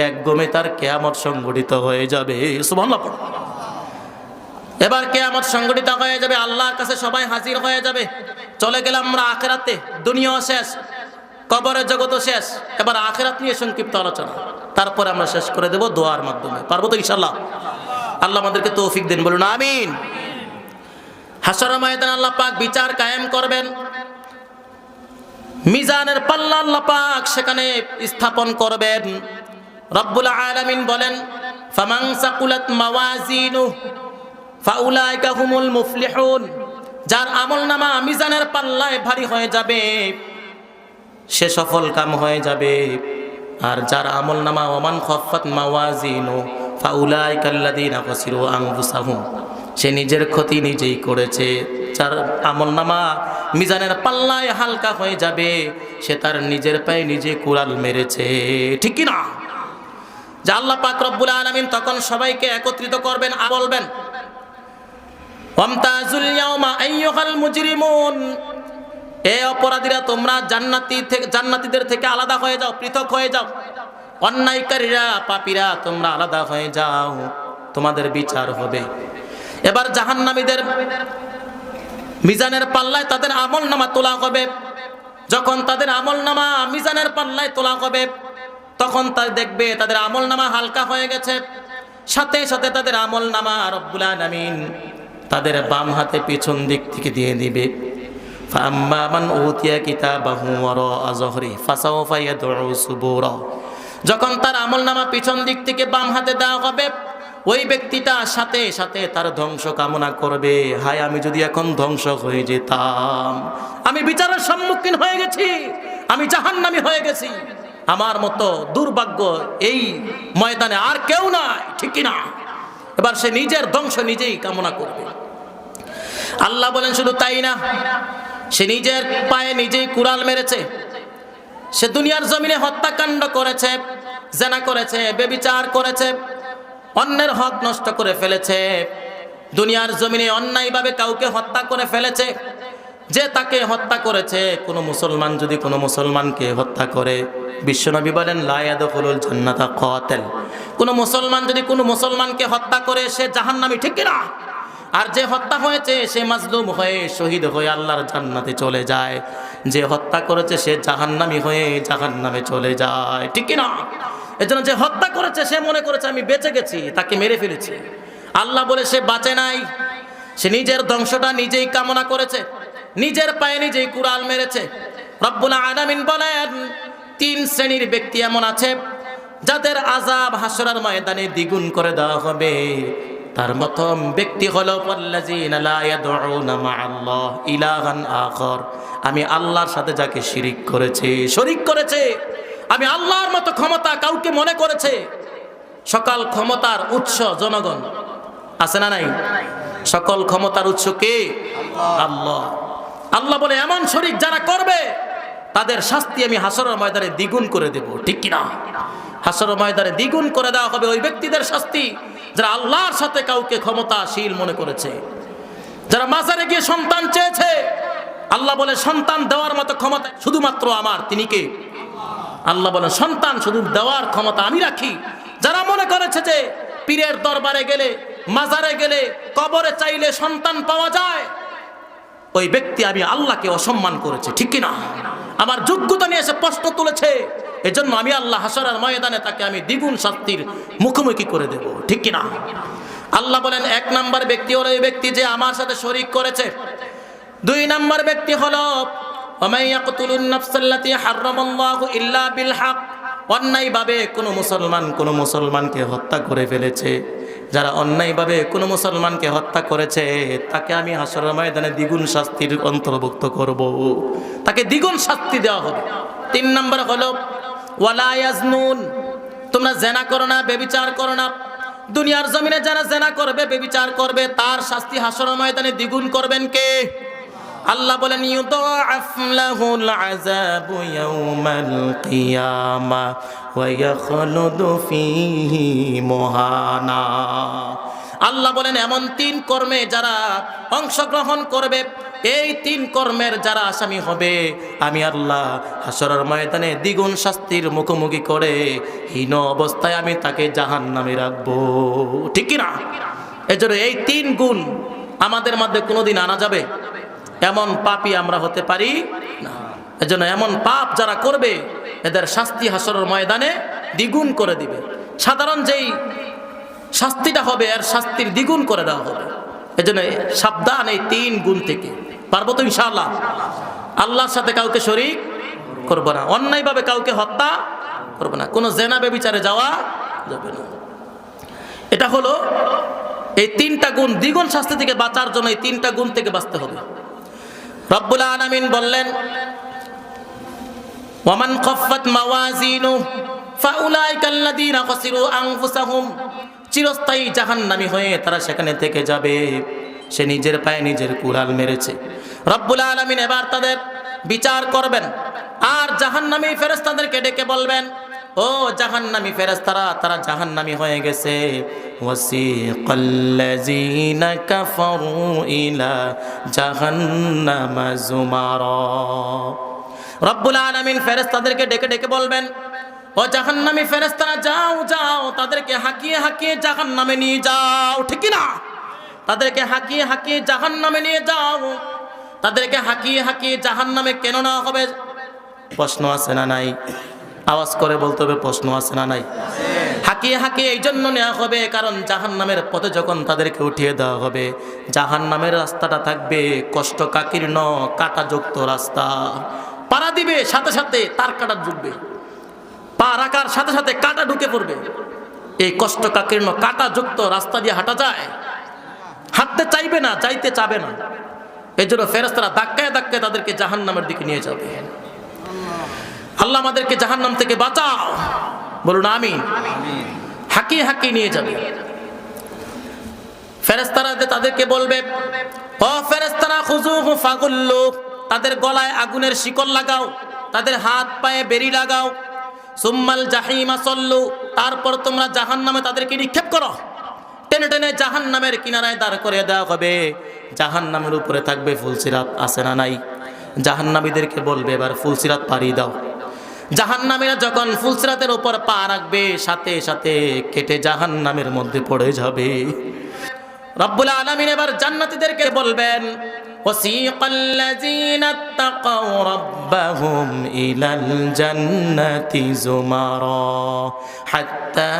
এক ঘুমে তার কিয়ামত সংঘটিত হয়ে যাবে। সুবহানাল্লাহ পড়া। এবার কিয়ামত সংঘটিত হয়ে যাবে, আল্লাহর কাছে সবাই হাজির হয়ে যাবে। চলে গেলাম আমরা আখিরাতে, দুনিয়া শেষ, কবরের জগৎ শেষ, এবার আখিরাত নিয়ে সংক্ষিপ্ত আলোচনা, তারপরে আমরা শেষ করে দেব দোয়ার মাধ্যমে। পারবো তো ইনশাআল্লাহ? আল্লাহ আমাদেরকে তৌফিক দেন, বলুন আমিন। হাশরের ময়দানে আল্লাহ পাক বিচার কায়েম করবেন, মিজানের পাল্লা আল্লাহ পাক সেখানে স্থাপন করবেন। রব্বুল আলামিন বলেন ফামান সাকুলাত মাওয়াজিনুহু ফাউলাইকা হুমুল মুফলিহুন, যার আমলনামা মিজানের পাল্লায় ভারী হয়ে যাবে সে সফল কাম হয়ে যাবে। আর যার আমলনামা ওমান খাফফাত মাওয়াজিনুহু ফাউলাইকা আল্লাযীনা খাসিরু আনফুসাহুম, সে নিজের ক্ষতি নিজেই করেছে। যার আমলনামা মিজানের পাল্লায় হালকা হয়ে যাবে সে তার নিজের পায়ে নিজে কুড়াল মেরেছে। ঠিক কি না? যে আল্লাহ পাক রব্বুল আলামিন তখন সবাইকে একত্রিত করবেন আর বলবেন ওয়ামতাজুল ইয়াওমা আইয়ুহাল মুজরিমুন, এ অপরাধীরা তোমরা জান্নাতীদের থেকে আলাদা হয়ে যাও, পৃথক হয়ে যাও। অন্যায়কারীরা, পাপীরা তোমরা আলাদা হয়ে যাও, তোমাদের বিচার হবে। এবার জাহান্নামীদের মিজানের পাল্লায় তাদের আমলনামা তোলা হবে। যখন তাদের আমলনামা মিজানের পাল্লায় তোলা হবে তখন তারা দেখবে তাদের আমলনামা হালকা হয়ে গেছে। সাথে সাথে তাদের আমলনামা রব্বুল আলামিন তাদের বাম হাতে পিছন দিক থেকে দিয়ে দিবে। ফাম্মা মান উতিয়া কিতাবাহু ওয়ারা'a যহরি ফাসাওফা ইয়াদউ সুবুরা, যখন তার আমলনামা পিছন দিক থেকে বাম হাতে দেওয়া হবে ওই ব্যক্তিটা সাথে সাথে তার ধ্বংস কামনা করবে। হায় আমি যদি এখন ধ্বংস হয়ে যেতাম, আমি বিচারের সম্মুখীন হয়ে গেছি, আমি জাহান্নামী হয়ে গেছি, আমার মতো দুর্ভাগ্য এই ময়দানে আর কেউ নাই। ঠিক কি না? এবার সে নিজের ধ্বংস নিজেই কামনা করবে। আল্লাহ বলেন শুধু তাই না, সে নিজের পায়ে নিজেই কুড়াল মেরেছে, সে দুনিয়ার জমিনে হত্যাকাণ্ড করেছে, জেনা করেছে, ব্যভিচার করেছে, অন্যের হক নষ্ট করে ফেলেছে, দুনিয়ার জমিনে অন্যায়ভাবে কাউকে হত্যা করে ফেলেছে। যে তাকে হত্যা করেছে, কোনো মুসলমান যদি কোনো মুসলমানকে হত্যা করে, বিশ্বনবী বলেন লা ইয়াদখুলুল জান্নাতা কাতিল, কোনো মুসলমান যদি কোনো মুসলমানকে হত্যা করে সে জাহান্নামী। ঠিক কি না? আর যে হত্যা হয়েছে সে মাজলুম হয়ে শহীদ হয়ে আল্লাহর জান্নাতে চলে যায়, যে হত্যা করেছে সে জাহান্নামী হয়ে জাহান্নামে চলে যায়। ঠিক কি না? এজন্য যে হত্যা করেছে সে মনে করেছে আমি বেঁচে গেছি, তাকে মেরে ফেলেছি। আল্লাহ বলে সে বাঁচে নাই, সে নিজের ধ্বংসটা নিজেই কামনা করেছে, নিজের পায়ে নিজেই কুড়াল মেরেছে। রব্বুল আলামিন বলেন 3 শ্রেণীর ব্যক্তি এমন আছে যাদের আযাব হাসরের ময়দানে দ্বিগুণ করে দেওয়া হবে। তার প্রথম ব্যক্তি হলো আল্লাযীনা লা ইয়াদউনা মা'আল্লাহ ইলাহান আখার, আমি আল্লাহর সাথে যাকে শরীক করেছে, আমি আল্লাহর মতো ক্ষমতা কাউকে মনে করেছে। সকল ক্ষমতার উৎস জনগণ, আছে না নাই? সকল ক্ষমতার উৎস কে? আল্লাহ। আল্লাহ বলে এমন শরীক যারা করবে তাদের শাস্তি আমি হাসরের ময়দানে দ্বিগুণ করে দেব। ঠিক কি না? হাসরের ময়দানে দ্বিগুণ করে দেওয়া হবে ওই ব্যক্তিদের শাস্তি যারা আল্লাহর সাথে কাউকে ক্ষমতাশীল মনে করেছে, যারা মাজারে গিয়ে সন্তান চেয়েছে। আল্লাহ বলে সন্তান দেওয়ার মতো ক্ষমতা শুধুমাত্র আমার, তিনি কে? আল্লাহ বলে সন্তান শুধু দেওয়ার ক্ষমতা আমি রাখি। যারা মনে করেছে যে পীরের দরবারে গেলে, মাজারে গেলে, কবরে চাইলে সন্তান পাওয়া যায়, ওই ব্যক্তি আমি আল্লাহকে অসম্মান করেছে। ঠিক কি না? আমার যোগ্যতা নিয়ে এসে প্রশ্ন তুলেছে, এজন্য আমি আল্লাহ হাসরের ময়দানে তাকে আমি দ্বিগুণ শাস্তির মুখোমুখি করে দেব, ঠিক কিনা? আল্লাহ বলেন 1 নাম্বার ব্যক্তি হলো ওই ব্যক্তি যে আমার সাথে শরীক করেছে। 2 নাম্বার ব্যক্তি হলো ওয়া ইয়াকতুলুন নাফসাল্লাতী হারামাল্লাহু ইল্লা বিল হক, অন্যায়ভাবে কোনো মুসলমানকে হত্যা করে ফেলেছে। যারা অন্যায়ভাবে কোনো মুসলমানকে হত্যা করেছে তাকে আমি হাসরের ময়দানে দ্বিগুণ শাস্তির অন্তর্ভুক্ত করব, তাকে দ্বিগুণ শাস্তি দেওয়া হবে। 3 নাম্বার হলো ওয়ালা ইয়াজনুন, তোমরা জেনা করো না, ব্যভিচার করো না। দুনিয়ার জমিনে যারা জেনা করবে, ব্যভিচার করবে, তার শাস্তি হাসরের ময়দানে দ্বিগুণ করবেন কে? আল্লাহ বলেন ইউদাআফ লাহুল আযাবু ইয়াউমাল কিয়ামা ওয়া ইয়াখলুদু ফীহি মুহানা। আল্লাহ বলেন এমন 3 কর্মে যারা অংশগ্রহণ করবে, এই 3 কর্মের যারা আসামি হবে, আমি আল্লাহ হাসরের ময়দানে দ্বিগুণ শাস্তির মুখোমুখি করে হীন অবস্থায় আমি তাকে জাহান্নামে রাখবো, ঠিক কি না? এজন্য এই 3 গুণ আমাদের মধ্যে কোনোদিন আনা যাবে এমন পাপী আমরা হতে পারি না। এজন্য এমন পাপ যারা করবে এদের শাস্তি হাসরের ময়দানে দ্বিগুণ করে দিবে। সাধারণ যেই শাস্তিটা হবে এর শাস্তির দ্বিগুণ করে দেওয়া হবে। এজন্য সাবধান এই 3 গুণ থেকে। পারবো তো ইনশাআল্লাহ? আল্লাহর সাথে কাউকে শরীক করব না, অন্যায়ভাবে কাউকে হত্যা করব না, কোনো জেনা ব্যভিচারে যাওয়া যাবে না। এটা হলো এই 3টা গুণ, দ্বিগুণ শাস্তি থেকে বাঁচার জন্য এই 3টা গুণ থেকে বাঁচতে হবে। রব্বুল আলামিন বললেন ওয়ামান খাফফাত মাওয়াজিনু ফাউলাইকাল্লাযীনা খাসিরু আনফুসাহুম, চিরস্থায়ী জাহান্নামী হয়ে তারা সেখানে থেকে যাবে। সে নিজের পায়ে নিজের কুড়াল মেরেছে। রব্বুল আলামিন এবার তাদের বিচার করবেন আর জাহান্নামী ফেরেশতাদেরকে ডেকে বলবেন, ও জাহান্নামী ফেরেশতারা, তারা জাহান্নামী হয়ে গেছে। ওয়াসিকাল্লাযীনা কাফারু ইলা জাহান্নামা যুমারা। রব্বুল আলামিন ফেরেশতাদেরকে ডেকে ডেকে বলবেন, ও জাহান্নামী ফেরেশতারা, যাও যাও, তাদেরকে হাঁকিয়ে হাঁকিয়ে জাহান্নামে নিয়ে যাও, ঠিক কি না? তাদেরকে হাঁকিয়ে হাঁকিয়ে জাহান্নামে নিয়ে যাও। তাদেরকে হাঁকিয়ে হাঁকিয়ে জাহান্নামে কেন নেওয়া হবে? প্রশ্ন আছে না নাই? আওয়াজ করে বলতে হবে, প্রশ্ন আছে না নাই? হাঁকিয়ে হাঁকিয়ে এই জন্য নেওয়া হবে কারণ জাহান্নামের পথে যখন তাদেরকে উঠিয়ে দেওয়া হবে, জাহান্নামের রাস্তাটা থাকবে কষ্টকাকীর্ণ কাঁটাযুক্ত রাস্তা। পাড়া দিবে সাথে সাথে তার কাঁটা ঢুকবে, পা রাখার সাথে সাথে কাঁটা ঢুকে পড়বে। এই কষ্টকাকীর্ণ কাঁটাযুক্ত রাস্তা দিয়ে হাঁটা যায়? হাঁটতে চাইবে না, যাইতে চাবে না। এই জন্য ফেরেশতারা ধাক্কায় ধাক্কায় তাদেরকে জাহান্নামের দিকে নিয়ে যাবে। আল্লাহ আমাদেরকে জাহান্নাম থেকে বাঁচাও, বলুন আমিন। হাঁকিয়ে হাঁকিয়ে নিয়ে যাবে। ফেরেশতারা তাদেরকে বলবে, ও ফেরেশতারা, খুযুহু ফাগুল্লু, তাদের গলায় আগুনের শিকল লাগাও, তাদের হাত পায়ে বেড়ি লাগাও। সুম্মাল জাহিমা সল্লু, তারপর তোমরা জাহান্নামে তাদেরকে নিক্ষেপ করো। টেনে টেনে জাহান্নামের কিনারায় দাঁড় করে দেওয়া হবে। জাহান্নামের উপরে থাকবে ফুলসিরাত, আছে না নাই? জাহান্নামীদেরকে বলবে এবার ফুলসিরাত পাড়ি দাও। জাহান্নামীরা যখন ফুলসিরাতের উপর পা রাখবে সাথে সাথে কেটে জাহান্নামের মধ্যে পড়ে যাবে। রব্বুল আলামিন এবার জান্নাতীদেরকে বলবেন, ওয়াসিকাল্লাযীনা তাকাউ রাব্বাহুম ইলাল জান্নাতি যুমারা হাত্তা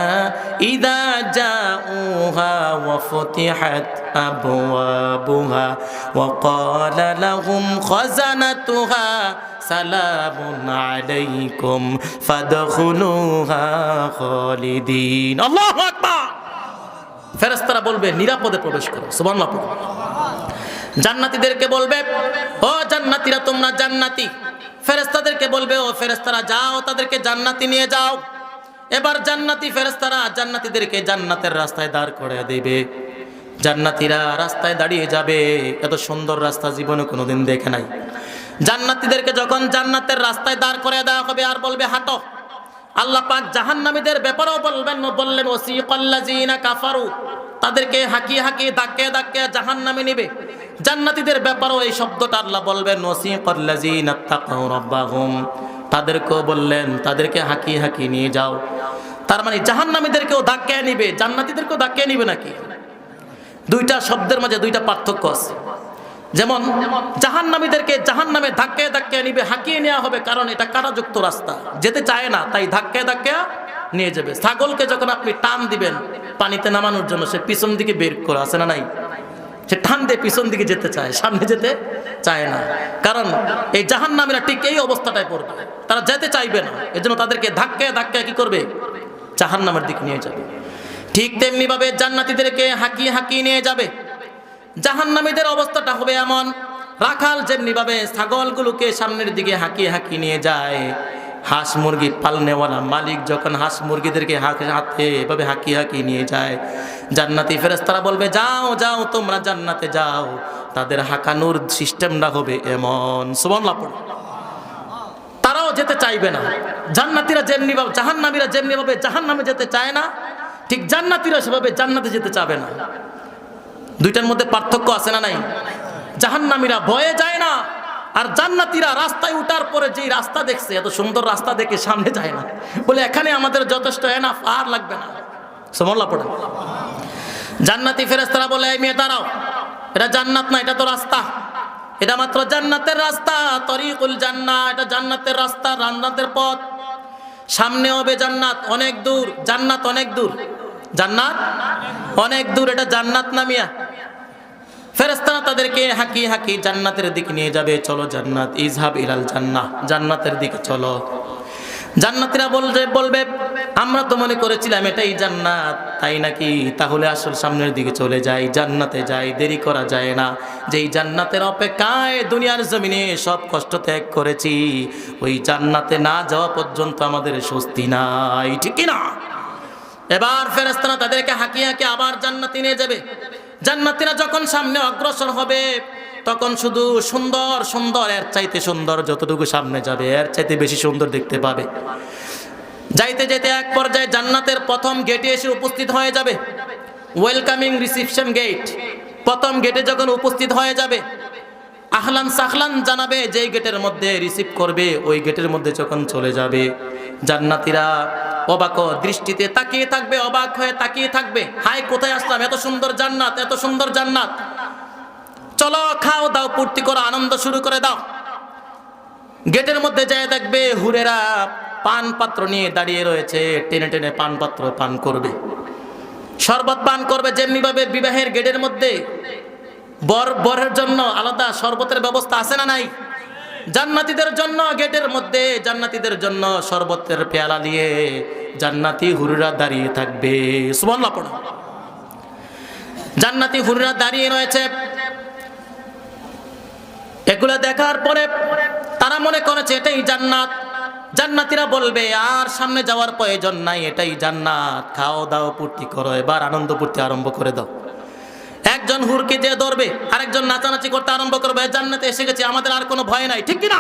ইযা জাউহা ওয়া ফুতিহাত আবওয়াবুহা ওয়া ক্বালা লাহুম খাযানাতুহা সালামুন আলাইকুম ফাদখুলুহা খালিদিন। আল্লাহু আকবার। ফেরেশতারা বলবে নিরাপদে প্রবেশ করো, সুবহানাল্লাহ। জান্নাতীদেরকে বলবে, ও জান্নাতীরা তোমরা জান্নাতি। ফেরেশতাদেরকে বলবে, ও ফেরেশতারা যাও, তাদেরকে জান্নাতি নিয়ে যাও। এবার জান্নাতি ফেরেশতারা জান্নাতীদেরকে জান্নাতের রাস্তায় দাঁড় করে দেবে। জান্নাতীরা রাস্তায় দাঁড়িয়ে যাবে। এত সুন্দর রাস্তা জীবনে কোনোদিন দেখে নাই। জান্নাতীদেরকে যখন জান্নাতের রাস্তায় দাঁড় করে দেওয়া হবে আর বলবে হাঁটো, আল্লাহ পাক জাহান্নামীদের ব্যাপারেও বললেন ওয়াসিকাল্লাযীনা কাফারু, তাদেরকে হাঁকিয়ে হাঁকিয়ে ধাক্কায় ধাক্কায় জাহান্নামে নেবে। জান্নাতীদের ব্যাপারেও এই শব্দটা আল্লাহ বলবেন ওয়াসিকাল্লাযীনা তাকাউ রাব্বাহুম, তাদেরকেও বললেন তাদেরকে হাঁকিয়ে হাঁকিয়ে নিয়ে যাও। তার মানে জাহান্নামীদেরকেও ধাক্কায় নিবে, জান্নাতীদেরকেও ধাক্কায় নিবে নাকি? দুইটা শব্দের মাঝে দুইটা পার্থক্য আছে। যেমন জাহান্নামীদেরকে জাহান্নামে ধাক্কায় ধাক্কায় নিবে, হাঁকিয়ে নেওয়া হবে, কারণ এটা কাঁটাযুক্ত রাস্তা, যেতে চায় না, তাই ধাক্কায় ধাক্কায় নিয়ে যাবে। ছাগলকে যখন আপনি টান দিবেন পানিতে নামানোর জন্য, সে পিছন দিকে বের করে, আছে না নাই? সে টান দিয়ে পিছন দিকে যেতে চায়, সামনে যেতে চায় না, কারণ এই জাহান্নামীরা ঠিক এই অবস্থাটায় পড়বে, তারা যেতে চাইবে না, এজন্য তাদেরকে ধাক্কায় ধাক্কায় কি করবে? জাহান্নামের দিকে নিয়ে যাবে। ঠিক তেমনি ভাবে জান্নাতীদেরকে হাঁকিয়ে হাঁকিয়ে নিয়ে যাবে। জাহান্নামীদের অবস্থাটা হবে এমন, রাখাল যেমনি ভাবে ছাগলগুলোকে সামনের দিকে হাঁকিয়ে হাঁকিয়ে নিয়ে যায়, হাঁস মুরগি পালনেওয়ালা মালিক যখন হাঁস মুরগিদেরকে হাতে এভাবে হাঁকিয়ে হাঁকিয়ে নিয়ে যায়, জান্নাতি ফেরেশতারা বলবে যাও যাও তোমরা জান্নাতে যাও। তাদের হাঁকানোর সিস্টেমটা হবে এমন, সুবহানাল্লাহ পড়ো। তারাও যেতে চাইবে না। জান্নাতীরা যেমনি ভাবে, জাহান্নামীরা যেমনি ভাবে জাহান্নামে যেতে চায় না, ঠিক জান্নাতীরা সেভাবে জান্নাতে যেতে চাবে না। দুইটার মধ্যে পার্থক্য আছে না নাই? জাহান্নামীরা ভয়ে যায় না, আর জান্নাতীরা রাস্তায় উঠার পরে যেই রাস্তা দেখছে, এত সুন্দর রাস্তা দেখে সামনে যায় না, বলে এখানে আমাদের যথেষ্ট এনাফ, আর লাগবে না। সুবহানাল্লাহ পড়ে। জান্নাতি ফেরেশতারা বলে এই মেয়ে দাঁড়াও, এটা জান্নাত না, এটা তো রাস্তা, এটা মাত্র জান্নাতের রাস্তা, তরিকুল জান্নাহ, এটা জান্নাতের রাস্তা, জান্নাতের পথ। সামনে হবে জান্নাত, অনেক দূর, জান্নাত অনেক দূর, জান্নাত অনেক দূর, এটা জান্নাত না মিয়া। ফেরেশতারা তাদেরকে হাঁকিয়ে হাঁকিয়ে জান্নাতের দিকে নিয়ে যাবে। চলো জান্নাত, ইজহাব ইলাল জান্নাহ, জান্নাতের দিকে চলো। জান্নাতীরা বলবে আমরা তো মনে করেছিলাম এটাই জান্নাত, তাই নাকি? তাহলে আসল সামনের দিকে চলে যাই, জান্নাতে যাই, দেরি করা যায় না। যেই জান্নাতের অপেক্ষায় দুনিয়ার জমিনে সব কষ্ট ত্যাগ করেছি, ওই জান্নাতে না যাওয়া পর্যন্ত আমাদের স্বস্তি নাই, ঠিক না? এবার ফেরেশতারা তাদেরকে হাঁকিয়ে হাঁকিয়ে আবার জান্নাতে নিয়ে যাবে। জান্নাতীরা যখন সামনে অগ্রসর হবে, তখন শুধু সুন্দর সুন্দর, এর চাইতে সুন্দর যতটুকু সামনে যাবে এর চাইতে বেশি সুন্দর দেখতে পাবে। যাইতে যেতে এক পর্যায়ে জান্নাতের প্রথম গেটে এসে উপস্থিত হয়ে যাবে, ওয়েলকামিং রিসিপশন গেট। প্রথম গেটে যখন উপস্থিত হয়ে যাবে, আহলান সাহলান জানাবে, যেই গেটের মধ্যে রিসিভ করবে ওই গেটের মধ্যে যখন চলে যাবে, জান্নাতীরা অবাক দৃষ্টিতে তাকিয়ে থাকবে, অবাক হয়ে তাকিয়ে থাকবে, হাই কোথায় আসলাম, এত সুন্দর জান্নাত, এত সুন্দর জান্নাত, চলো খাও দাও, পূর্তি করো, আনন্দ শুরু করে দাও। গেটের মধ্যে যায় দেখবে হুরেরা পান পাত্র নিয়ে দাঁড়িয়ে রয়েছে, টেনে টেনে পান পাত্র পান করবে, শরবত পান করবে। যেমনি ভাবে বিবাহের গেটের মধ্যে বরের জন্য আলাদা শরবতের ব্যবস্থা আছে না নাই? জান্নাতীদের জন্য গেটের মধ্যে জান্নাতীদের জন্য শরবতের পেয়ালা নিয়ে জান্নাতি হুরেরা দাঁড়িয়ে থাকবে। সুবহানাল্লাহ পড়ো। জান্নাতি হুরেরা দাঁড়িয়ে রয়েছে। এগুলো দেখার পরে তারা মনে করেছে এটাই জান্নাত। জান্নাতীরা বলবে আর সামনে যাওয়ার প্রয়োজন নাই, এটাই জান্নাত, খাও দাও, পূর্তি করো, এবার আনন্দ পূর্তি আরম্ভ করে দাও। একজন হুরকে যে ধরবে, আরেকজন নাচানাচি করতে আরম্ভ করবে, জান্নাতে এসে গেছে, আমাদের আর কোনো ভয় নাই, ঠিক কিনা?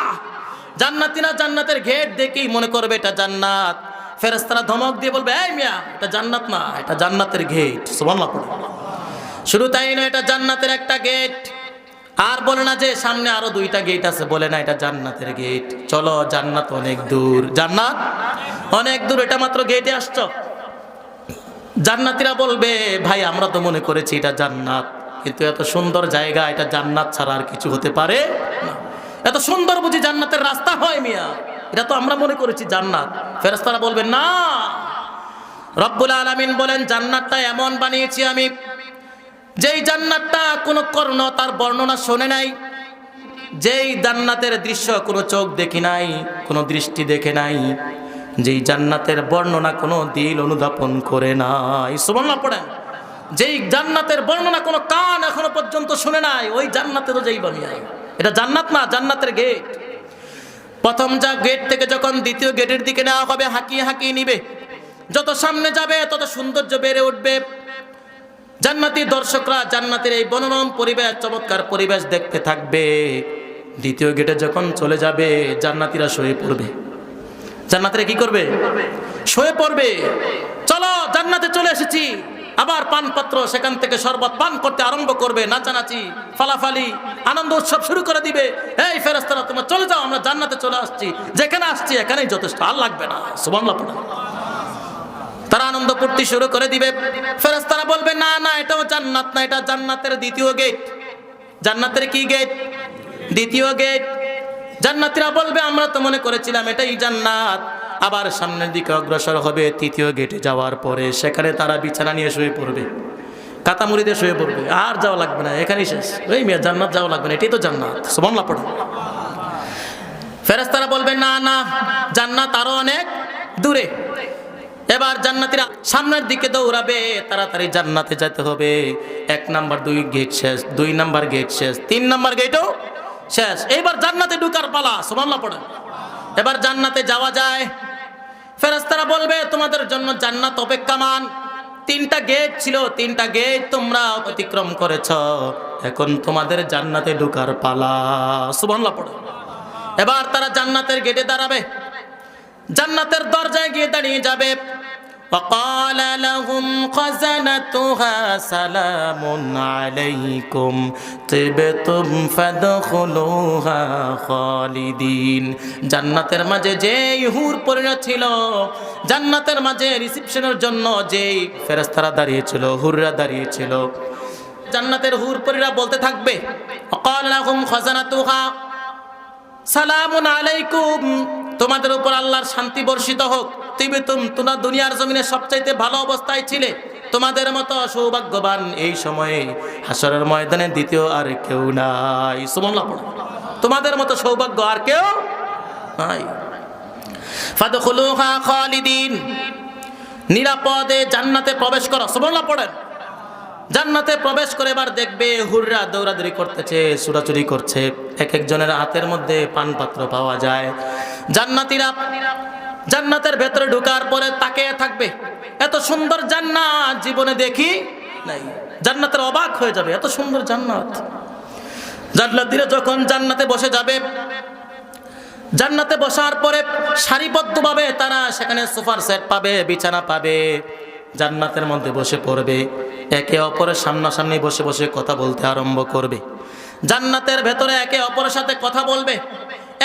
জান্নাতীরা জান্নাতের গেট দেখেই মনে করবে এটা জান্নাত। ফেরেশতারা ধমক দিয়ে বলবে এই মিয়া, এটা জান্নাত না, এটা জান্নাতের গেট। সুবহানাল্লাহ। শুধু তাই নয়, এটা জান্নাতের একটা গেট। আর বলে না যে সামনে আরো দুইটা গেট আছে, বলে না এটা জান্নাতের গেট, চলো জান্নাত অনেক দূর, জান্নাত অনেক দূর, এটা মাত্র গেটে আসছো। জান্নাতীরা বলবে ভাই আমরা তো মনে করেছি এটা জান্নাত, কিন্তু এত সুন্দর জায়গা, এটা জান্নাত ছাড়া আর কিছু হতে পারে না। এত সুন্দর বুঝি জান্নাতের রাস্তা হয় মিয়া, এটা তো আমরা মনে করেছি জান্নাত। ফেরেশতারা বলবে না, রব্বুল আলামিন বলেন জান্নাতটা এমন বানিয়েছি আমি, যেই জান্নাতটা কোনো কর্ণ তার বর্ণনা শোনে নাই, যেই জান্নাতের দৃশ্য কোনো চোখ দেখি নাই, কোনো দৃষ্টি দেখে নাই, যেই জান্নাতের বর্ণনা কোনো দিল অনুধাবন করে নাই। সুবহানাল্লাহ পড়েন। যেই জান্নাতের বর্ণনা কোনো কান এখনো পর্যন্ত শুনে নাই, ওই জান্নাতে তো যাইবা মিয়া, এটা জান্নাত না, জান্নাতের গেট। প্রথম যা গেট থেকে যখন দ্বিতীয় গেটের দিকে নেওয়া হবে, হাঁকিয়ে হাঁকিয়ে নিবে, যত সামনে যাবে তত সৌন্দর্য বেড়ে উঠবে। জান্নাতি দর্শকরা জান্নাতের এই মনোরম পরিবেশ, চমৎকার পরিবেশ দেখতে থাকবে। দ্বিতীয় গেটে যখন চলে যাবে, জান্নাতীরা শুয়ে পড়বে। জান্নাতীরা কি করবে? শুয়ে পড়বে। চলো জান্নাতে চলে এসেছি, আবার পানপাত্র, সেখান থেকে শরবত পান করতে আরম্ভ করবে, নাচানাচি, ফালাফালি, আনন্দ উৎসব শুরু করে দিবে। এই ফেরেশতারা তোমরা চলে যাও, আমরা জান্নাতে চলে আসছি, যেখানে আসছি এখানেই যথেষ্ট, আর লাগবে না। সুবহানাল্লাহ। তারা আনন্দ পূর্তি শুরু করে দিবে। ফেরেশতারা বলবে না না, এটাও জান্নাত না, এটা জান্নাতের দ্বিতীয় গেট। জান্নাতের কি গেট? দ্বিতীয় গেট। জান্নাতীরা বলবে আমরা তো মনে করেছিলাম এটাই জান্নাত। আবার সামনের দিকে অগ্রসর হবে, তৃতীয় গেটে যাওয়ার পরে সেখানে তারা বিছানা নিয়ে শুয়ে পড়বে, কাতামুড়িতে শুয়ে পড়বে, আর যাওয়া লাগবে না, এখানেই শেষ। ওই মেয়ে জান্নাত যাওয়া লাগবে না, এটাই তো জান্নাত। সুবহানাল্লাহ পড়ে। ফেরেশতারা বলবে না না, জান্নাত আরো অনেক দূরে। এবার জান্নাতীরা সামনের দিকে দৌড়াবে, তাড়াতাড়ি জান্নাতে যেতে হবে। 1 নাম্বার 2 গেট শেষ, 2 নাম্বার গেট শেষ, 3 নাম্বার গেটও শেষ। এইবার জান্নাতে ঢুকার পালা। সুবহানাল্লাহ পড়ে। এবার জান্নাতে যাওয়া যায়। ফেরেশতারা বলবে তোমাদের জন্য জান্নাত অপেক্ষমান। 3টা গেট ছিল, 3টা গেট তোমরা অতিক্রম করেছ, এখন তোমাদের জান্নাতে ঢুকার পালা। সুবহানাল্লাহ পড়ে। এবার তারা জান্নাতের গেটে দাঁড়াবে, জান্নাতের দরজায় গিয়ে দাঁড়িয়ে যাবে। وقال لهم خزنتها سلام عليكم طبتم فادخلوها خالدين। জান্নাতের মাঝে যেই হুর পরিণত ছিল, জান্নাতের মাঝে রিসেপশনের জন্য যেই ফেরেশতারা দাঁড়িয়ে ছিল, হুররা দাঁড়িয়ে ছিল, জান্নাতের হুর পরিরা বলতে থাকবে وقال لهم خزنتها সালামুন আলাইকুম, তোমাদের উপর আল্লাহর শান্তি বর্ষিত হোক। তিবিতুম, তোমরা দুনিয়ার জমিনে সবচাইতে ভালো অবস্থায় ছিলে, তোমাদের মতো সৌভাগ্যবান এই সময়ে হাসরের ময়দানে দ্বিতীয় আর কেউ নাই। সুবহানাল্লাহ। তোমাদের মতো সৌভাগ্য আর কেউ নাই। ফাদখুলুহা খালিদিন, নিরাপদে জান্নাতে প্রবেশ করো। সুবহানাল্লাহ পড়েন। জান্নাতে প্রবেশ করে এবার দেখবে হুররা দৌড়াদৌড়ি করতেছে, ছুটাছুটি করছে, এক একজনের হাতের মধ্যে পান পাত্র পাওয়া যায়। জান্নাতীরা জান্নাতের ভেতরে ঢোকার পরে তাকিয়ে থাকবে, এত সুন্দর জান্নাত জীবনে দেখি নাই। জান্নাতের অবাক হয়ে যাবে, এত সুন্দর জান্নাত। জান্নাতীরা যখন জান্নাতে বসে যাবে, জান্নাতে বসার পরে সারিবদ্ধভাবে তারা সেখানে সোফার সেট পাবে, বিছানা পাবে, জান্নাতের মধ্যে বসে পড়বে, একে অপরের সামনাসামনি বসে বসে কথা বলতে আরম্ভ করবে। জান্নাতের ভেতরে একে অপরের সাথে কথা বলবে।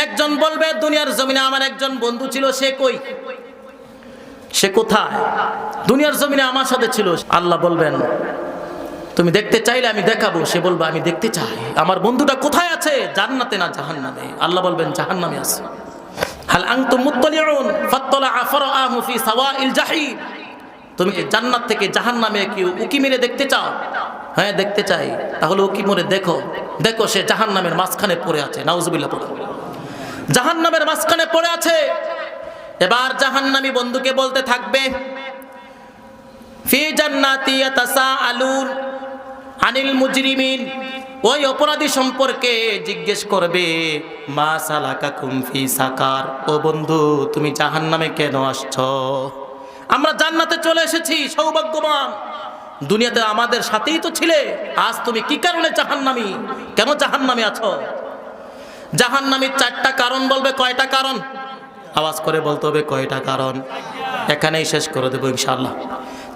একজন বলবে দুনিয়ার জমিনে আমার একজন বন্ধু ছিল, সে কই, সে কোথায়? দুনিয়ার জমিনে আমার সাথে ছিল। আল্লাহ বলবেন তুমি দেখতে চাইলে আমি দেখাবো। সে বলবে আমি দেখতে চাই, আমার বন্ধুটা কোথায় আছে, জান্নাতে না জাহান্নামে? আল্লাহ বলবেন জাহান্নামে আছে। হাল আনতুম মুত্তালিউন ফাত্তালাআ ফারাআহু ফি সাওয়াইল জাহিম, তুমি কি জান্নাত থেকে জাহান্নামে কি উকি মেরে দেখতে চাও? হ্যাঁ দেখতে চাই। তাহলে উকি মেরে দেখো, দেখো সে জাহান্নামের মাঝখানে পড়ে আছে। নাউজুবিল্লাহ পড়ে। জাহান্নামের মাঝখানে পড়ে আছে। এবার জাহান্নামী বন্ধুকে বলতে থাকবে ফি জান্নাতি ইয়াতাসাআলুন আনিল মুজরিমিন, ওই অপরাধী সম্পর্কে জিজ্ঞেস করবে মা সালাকাকুম ফি সাকার, ও বন্ধু তুমি জাহান্নামে কেন আসছো? আমরা জান্নাতে চলে এসেছি, সৌভাগ্যবান, দুনিয়াতে আমাদের সাথেই তো ছিলে, আজ তুমি কি কারণে জাহান্নামী, কেন জাহান্নামে আছো? জাহান্নামীর 4টা কারণ বলবে। কয়টা কারণ? আওয়াজ করে বলতে হবে কয়টা কারণ। এখানেই শেষ করে দেবো ইনশাআল্লাহ।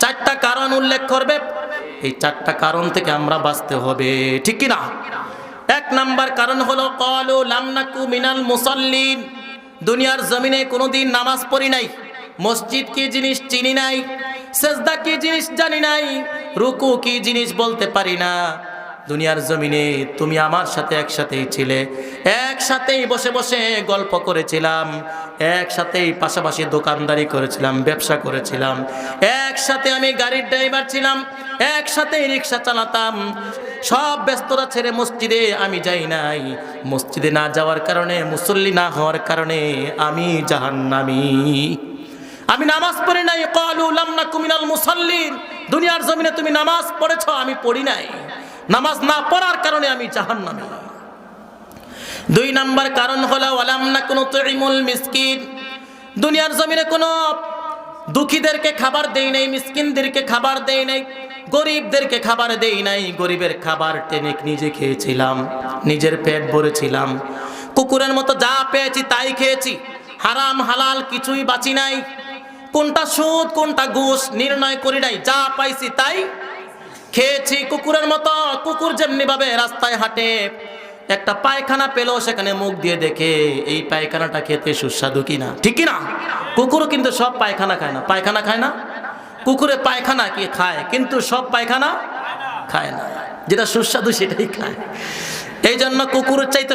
4টা কারণ উল্লেখ করবে, এই 4টা কারণ থেকে আমরা বাঁচতে হবে, ঠিক কি না? 1 নাম্বার কারণ হলো ক্বালু লাম নাকু মিনাল মুসাল্লিন, দুনিয়ার জমিনে কোনোদিন নামাজ পড়ি নাই, মসজিদ কি জিনিস চিনি নাই, সেজদা কি জিনিস জানি নাই, রুকু কি জিনিস বলতে পারি না। দুনিয়ার জমিনে তুমি আমার সাথে একসাথেই ছিলে, একসাথেই বসে বসে গল্প করেছিলাম, একসাথেই পাশাপাশি দোকানদারি করেছিলাম, ব্যবসা করেছিলাম, একসাথে আমি গাড়ির ড্রাইভার ছিলাম, একসাথেই রিক্সা চালাতাম। সব ব্যস্ততা ছেড়ে মসজিদে আমি যাই নাই। মসজিদে না যাওয়ার কারণে, মুসল্লি না হওয়ার কারণে আমি জাহান্নামী, আমি নামাজ পড়ি নাই। ক্বালু লাম নাকু মিনাল মুসাল্লিন, দুনিয়ার জমিনে তুমি নামাজ পড়েছো, আমি পড়ি নাই, নামাজ না পড়ার কারণে আমি জাহান্নামী। 2 নাম্বার কারণ হলো ওয়ালাম নাকু নুতঈমুল মিসকিন, দুনিয়ার জমিনে কোনো দুঃখীদেরকে খাবার দেই নাই, মিসকিনদেরকে খাবার দেই নাই, গরিবদেরকে খাবার দেই নাই। গরিবের খাবার টেনে নিজে খেয়েছিলাম, নিজের পেট ভরেছিলাম, কুকুরের মতো যা পেয়েছি তাই খেয়েছি, হারাম হালাল কিছুই বাঁচি নাই, কোনটা সুদ কোনটা ঘুষ নির্ণয় করি নাই, যা পাইছি তাই খেয়েছি। কুকুরের মতো, কুকুর যেমনি ভাবে রাস্তায় হাঁটে, একটা পায়খানা পেলো সেখানে মুখ দিয়ে দেখে এই পায়খানাটা খেতে সুস্বাদু কিনা, ঠিক কিনা? কুকুরও কিন্তু সব পায়খানা খায় না। পায়খানা খায় না, কুকুরে পায়খানা কি খায়, কিন্তু সব পায়খানা খায় না। যেটা সুস্বাদু সেটাই খায়। এই জন্য কুকুরের চাইতে